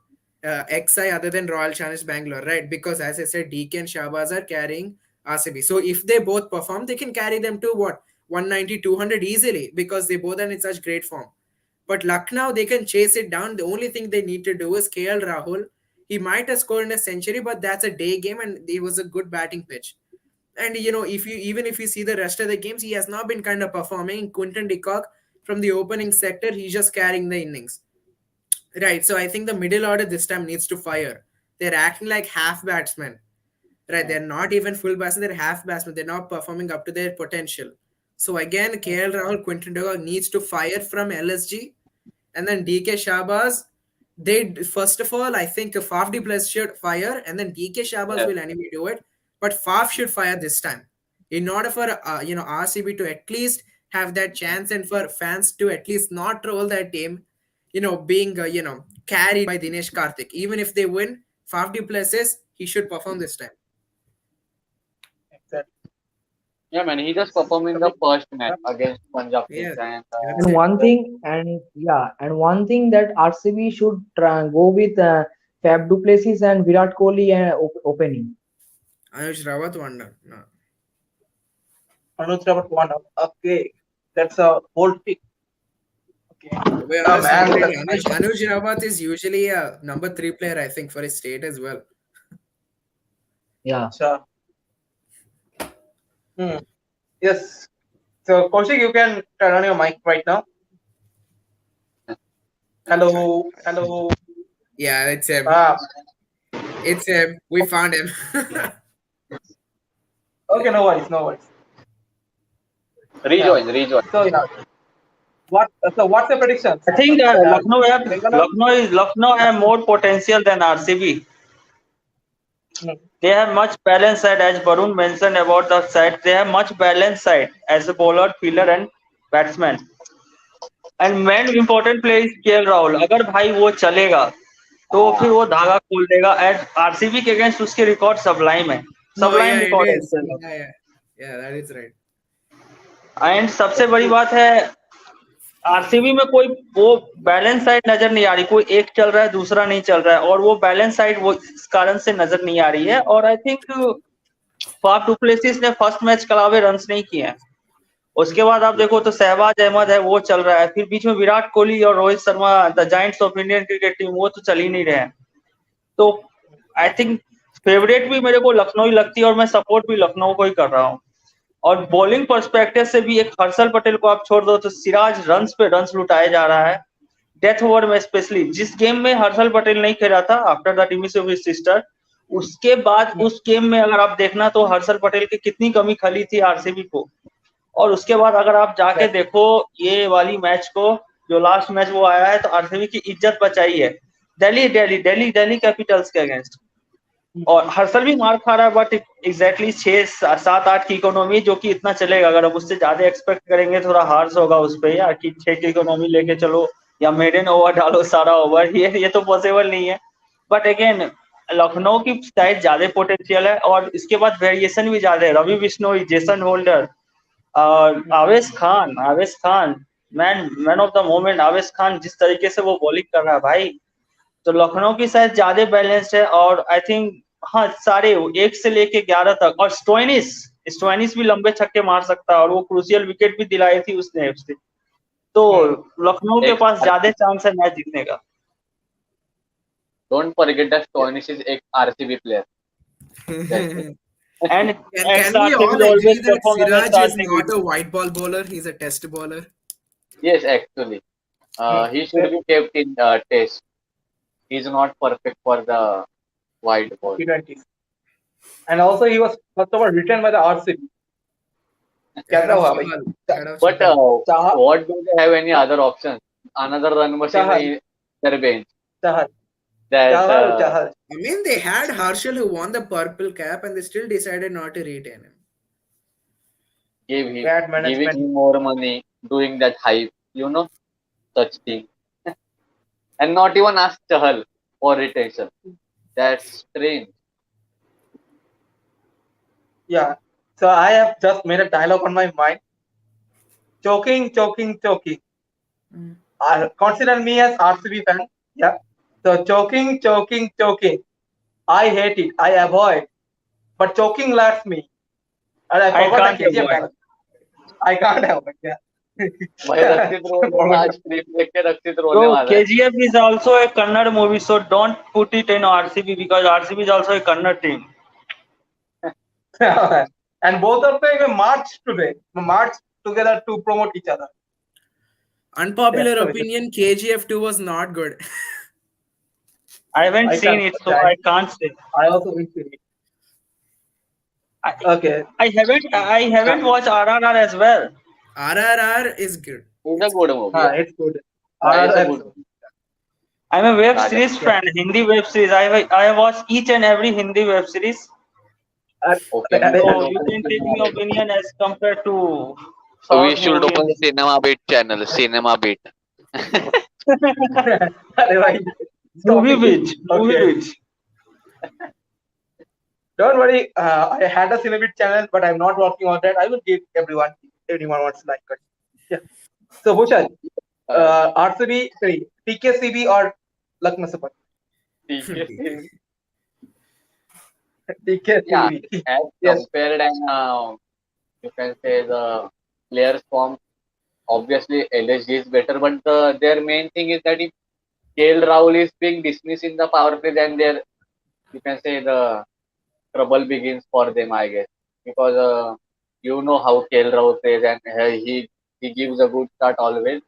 Speaker 2: XI other than Royal Challengers Bangalore, right? Because as I said, DK and Shahbaz are carrying RCB. So if they both perform, they can carry them to what, 190, 200 easily, because they both are in such great form. But Lucknow, they can chase it down. The only thing they need to do is KL Rahul. He might have scored in a century, but that's a day game, and it was a good batting pitch. And if you see the rest of the games, he has not been kind of performing. Quinton de Kock from the opening sector, he's just carrying the innings. Right. So I think the middle order this time needs to fire. They're acting like half batsmen. Right. They're not even full batsmen, they're half batsmen. They're not performing up to their potential. So again, KL Rahul, Quinton de Kock needs to fire from LSG. And then DK Shahbaz, they first of all, I think Faf de Plus should fire, and then DK Shahbaz will anyway do it. But Faf should fire this time, in order for RCB to at least have that chance, and for fans to at least not troll their team, being carried by Dinesh Karthik. Even if they win, Faf de Plus says he should perform this time.
Speaker 1: Exactly.
Speaker 5: Yeah, man, he just performed in the first match against Punjab
Speaker 2: Yeah,
Speaker 5: Kings, and
Speaker 2: that's
Speaker 4: And
Speaker 2: it.
Speaker 4: one thing that RCB should go with Fab du Plessis and Virat Kohli opening.
Speaker 2: Anuj Rawat wonder. No.
Speaker 1: Anuj Rawat one up. Okay, that's a bold pick. Okay.
Speaker 2: To be honest, Anuj Rawat is usually a number 3 player, I think, for his state as well.
Speaker 4: Yeah.
Speaker 1: Sure. Yes. So Kaushik, you can turn on your mic right now. Hello, hello.
Speaker 2: Yeah, it's him.
Speaker 1: Ah,
Speaker 2: It's him. We found him.
Speaker 1: okay, no worries, no worries. Yeah.
Speaker 5: Rejoin, rejoin.
Speaker 1: So yeah, what's the predictions?
Speaker 3: I think
Speaker 1: Uh, Bengala?
Speaker 3: Lucknow have more potential than RCB.
Speaker 1: Hmm.
Speaker 3: They have much balanced side, as Varun mentioned about the side. They have much balanced side as a bowler, fielder, and batsman. And main important player is KL Rahul. अगर भाई वो चलेगा तो फिर वो धागा खोल देगा. एंड आरसीबी के अगेंस्ट उसके रिकॉर्ड सबलाइम है.
Speaker 2: Oh
Speaker 3: Sublime
Speaker 2: yeah, it
Speaker 3: record है
Speaker 2: is.
Speaker 3: उसके.
Speaker 2: Yeah, yeah, yeah. That is right.
Speaker 3: And सबसे बड़ी बात है आरसीबी में कोई वो बैलेंस साइड नजर नहीं आ रही. कोई एक चल रहा है, दूसरा नहीं चल रहा है, और वो बैलेंस साइड वो इस कारण से नजर नहीं आ रही है. और आई थिंक फाफ डुप्लेसिस ने फर्स्ट मैच कलावे रन्स नहीं किए हैं. उसके बाद आप देखो तो शहबाज अहमद है, वो चल रहा है. फिर बीच में विराट कोहली और Rohit Sharma, the giants of Indian cricket team, वो तो चल ही नहीं रहे हैं. तो आई थिंक फेवरेट भी मेरे को लखनऊ ही लगती है, और मैं सपोर्ट भी लखनऊ को ही कर रहा हूँ. और बॉलिंग पर्सपेक्टिव से भी एक हर्षल पटेल को आप छोड़ दो तो सिराज रन्स पे रन्स लुटाए जा रहा है. डेथ ओवर में स्पेशली जिस गेम में हर्षल पटेल नहीं खेला था after the demise of his sister, उसके बाद उस गेम में अगर आप देखना तो हर्षल पटेल की कितनी कमी खली थी आरसीबी को. और उसके बाद अगर आप जाके देखो ये वाली मैच को, जो लास्ट मैच वो आया है, तो आरसीबी की इज्जत बचाई है दिल्ली कैपिटल्स के अगेंस्ट. और हर्षल भी मार खा रहा है, बट एग्जैक्टली 6 7 8 की इकोनॉमी, जो कि इतना चलेगा. अगर हम उससे ज्यादा एक्सपेक्ट करेंगे थोड़ा हार्श होगा उस पर यार, कि 6 की इकोनॉमी लेके चलो या मेडन ओवर डालो सारा ओवर, ये तो पॉसिबल नहीं है. बट अगेन लखनऊ की साइड ज्यादा पोटेंशियल है, और इसके बाद वेरिएशन भी ज्यादा है. रवि बिश्नोई, जेसन होल्डर, आवेश Khan man of the moment. आवेश खान जिस तरीके से वो बॉलिंग कर रहा है भाई, तो लखनऊ की शायद ज्यादा बैलेंस्ड है. और आई थिंक हाँ, सारे 1 से लेके 11 तक. और स्टोइनिस भी लंबे छक्के मार सकता है, और वो क्रूशियल विकेट भी दिलाई थी उसने उससे. तो लखनऊ के
Speaker 5: Ex
Speaker 3: पास ज्यादा चांस है मैच जीतने का.
Speaker 5: Don't forget that Stoinis is ex RCB player. That's it.
Speaker 2: Can
Speaker 3: and
Speaker 2: can
Speaker 3: x
Speaker 2: we
Speaker 3: RCB
Speaker 2: all
Speaker 3: will
Speaker 2: agree
Speaker 3: always
Speaker 2: that
Speaker 3: perform against
Speaker 2: Siraj is
Speaker 3: RCB.
Speaker 2: not a white ball bowler? He's a test bowler.
Speaker 5: Yes, actually. He should be kept in test. He's not perfect for the wide ball.
Speaker 1: T20s. And also he was first of all written by the RCB.
Speaker 2: Head
Speaker 1: कैसा
Speaker 2: of
Speaker 1: हुआ भाई?
Speaker 2: Chahal. Head of
Speaker 5: But
Speaker 2: Chahal.
Speaker 1: Chahal,
Speaker 5: what do they have any other options? Another run machine
Speaker 1: Chahal,
Speaker 5: in their bench.
Speaker 1: Chahal,
Speaker 5: That
Speaker 1: Chahal.
Speaker 2: I mean, they had Harshal who won the purple cap, and they still decided not to retain him.
Speaker 1: Bad
Speaker 5: giving
Speaker 1: management.
Speaker 5: him more money, doing that hype, such thing, and not even ask Chahal for retention. That's strange.
Speaker 1: Yeah. So I have just made a dialogue on my mind. Choking, choking, choking. Consider me as RCB fan. Yeah. So choking, choking, choking. I hate it. I avoid. But choking lets me. And I
Speaker 3: I
Speaker 1: forgot the
Speaker 3: can't
Speaker 1: KGF
Speaker 3: avoid.
Speaker 1: dialogue. I can't avoid. Yeah.
Speaker 5: भाई रक्षित रोने आज script देख के रक्षित रोने
Speaker 3: So
Speaker 5: वाला है.
Speaker 3: KGF is also a Kannada movie, so don't put it in RCB because RCB is also a Kannada team.
Speaker 1: And both of them march today. March together to promote each other.
Speaker 2: Unpopular
Speaker 1: That's the
Speaker 2: opinion: KGF 2 was not good.
Speaker 3: I haven't
Speaker 1: I
Speaker 3: seen
Speaker 1: can't.
Speaker 3: it, so I can't say.
Speaker 1: I also will see it.
Speaker 3: I,
Speaker 1: Okay.
Speaker 3: I haven't watched RRR as well.
Speaker 2: RRR is good.
Speaker 5: It's a good movie. Yeah.
Speaker 1: It's good.
Speaker 5: It's a good
Speaker 1: episode.
Speaker 5: movie.
Speaker 3: I'm a web
Speaker 5: Raja.
Speaker 3: series fan, Hindi web series. I have watched each and every Hindi web series.
Speaker 5: Okay,
Speaker 1: Uh,
Speaker 5: we
Speaker 3: So
Speaker 5: should
Speaker 3: you
Speaker 5: open
Speaker 3: can take
Speaker 5: Cinema
Speaker 3: my
Speaker 5: Beat.
Speaker 3: opinion as compared to
Speaker 5: We
Speaker 3: South
Speaker 5: should
Speaker 3: movie.
Speaker 5: open Cinema Beat channel. Cinema Beat.
Speaker 1: अरे भाई,
Speaker 3: Movie
Speaker 1: stop it.
Speaker 3: Beach. Movie
Speaker 1: Okay.
Speaker 3: Beach.
Speaker 1: Don't worry. I had a Cinebit channel, but I'm not working on that. I will give anyone wants to like it. Yeah. So Bhushan, RCB, sorry, TKCB or Lucknow Super?
Speaker 5: TKC.
Speaker 1: TKCB.
Speaker 5: Yeah, as
Speaker 1: Yes.
Speaker 5: compared and you can say the players form. Obviously, LSG is better, but their main thing is that if KL Rahul is being dismissed in the power play, then you can say the trouble begins for them, I guess, because you know how KL Rahul plays, and he gives a good start always.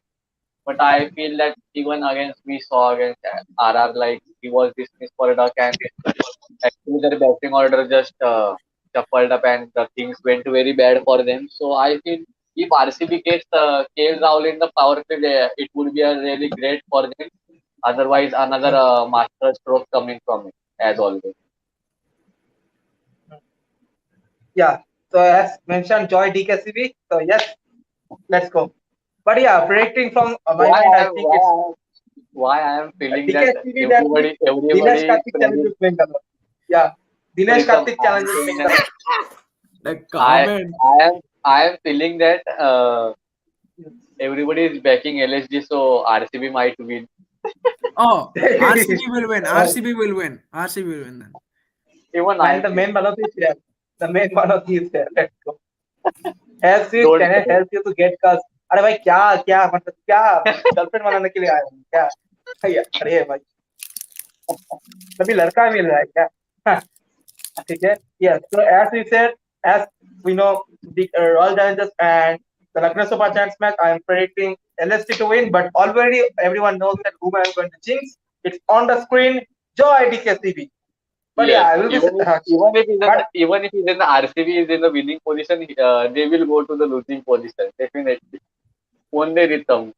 Speaker 5: But I feel that even against we saw against RR, like he was dismissed for a duck, and actually their batting order just shuffled up, and the things went very bad for them. So I feel if RCB gets KL Rahul in the power play, it would be a really great for them. Otherwise, another master stroke coming from it, as always.
Speaker 1: Yeah. So as mentioned, Joy DKCB. So yes, let's go. But yeah, predicting from my
Speaker 5: Why
Speaker 1: mind,
Speaker 5: I
Speaker 1: I
Speaker 5: am
Speaker 1: think it's
Speaker 5: why I am feeling that
Speaker 1: DKCB that means
Speaker 5: everybody
Speaker 1: Dinesh
Speaker 5: is
Speaker 1: Karthik challenges
Speaker 5: playing
Speaker 1: Bengaluru. Yeah, Dinesh
Speaker 5: Pritham.
Speaker 1: Karthik
Speaker 5: I am
Speaker 1: challenges
Speaker 5: saying that
Speaker 1: Bengaluru.
Speaker 2: The
Speaker 5: I
Speaker 2: comment.
Speaker 5: I am feeling that everybody is backing LSG, so RCB might win.
Speaker 2: Oh, RCB will win. RCB will win. RCB will win then.
Speaker 5: Even
Speaker 1: Man,
Speaker 5: I
Speaker 1: the
Speaker 5: feel.
Speaker 1: main Manoti is here. The main Manoti is here. Let's go. Helps you,
Speaker 5: Don't
Speaker 1: can I help you to get cause? अरे भाई क्या क्या मतलब क्या girlfriend बनाने के लिए आया हूँ क्या? भैया अरे भाई कभी लड़का मिल रहा है क्या? हाँ, ठीक है. Yes. So as we said, as we know, the Royal Challengers and the Lucknow Super Giants match, I am predicting LST to win. But already everyone knows that whom I am going to jinx. It's on the screen. Joy DKCB. But yeah,
Speaker 5: Yes,
Speaker 1: I will be. But
Speaker 5: even if he's in the RCB is in the winning position, they will go to the losing position definitely. Only rhythm.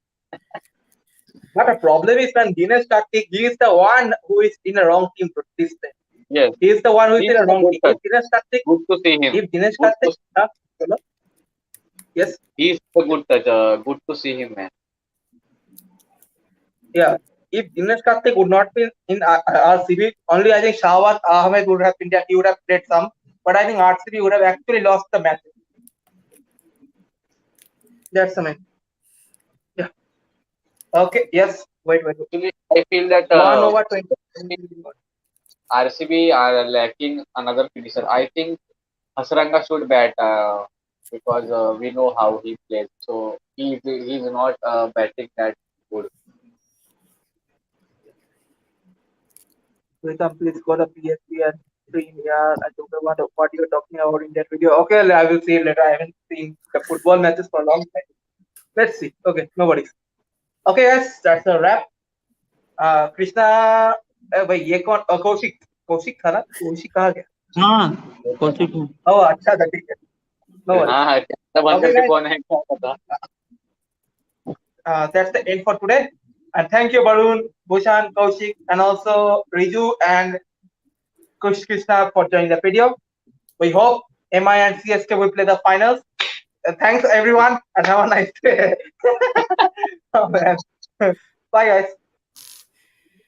Speaker 1: but the problem is when Dinesh Karthik, he is the one who is in a wrong team this time.
Speaker 5: Yes,
Speaker 1: He is the one who is
Speaker 5: he's
Speaker 1: in a
Speaker 5: a
Speaker 1: wrong
Speaker 5: good
Speaker 1: team.
Speaker 5: touch. Good to see him.
Speaker 1: If Dinesh
Speaker 5: Good
Speaker 1: Karthik,
Speaker 5: to
Speaker 1: hello? Yes,
Speaker 5: he's a good touch. Good to see him, man.
Speaker 1: yeah. If Dinesh Karthik would not be in RCB, only I think Shahwat Ahmed would have been there. He would have played some, but I think RCB would have actually lost the match. That's the main. Yeah. Okay. Yes. Wait.
Speaker 5: Actually, I feel that
Speaker 1: 1/20.
Speaker 5: RCB are lacking another finisher. I think Hasranga should bat because we know how he plays. So he's not batting that good.
Speaker 1: Pritham, please go to PSP and stream here. I don't know what you're talking about in that video. Okay, I will see it later. I haven't seen the football matches for a long time. Let's see. Okay, no worries. Okay, guys, that's a wrap. Krishna भाई ये कौन कौशिक कौशिक था ना कौशिक कहाँ गया
Speaker 3: हाँ कौशिक हूँ
Speaker 1: ओह अच्छा था ठीक है no worries
Speaker 5: हाँ क्या बंद
Speaker 1: okay
Speaker 5: करके
Speaker 1: guys
Speaker 5: कौन है क्या पता
Speaker 1: that's the end for today and thank you Barun Bhushan Kaushik and also Riju and Krishna for joining the video we hope MI and CSK will play the finals thanks everyone and have a nice day oh man bye guys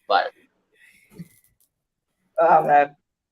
Speaker 5: Bye.
Speaker 1: oh man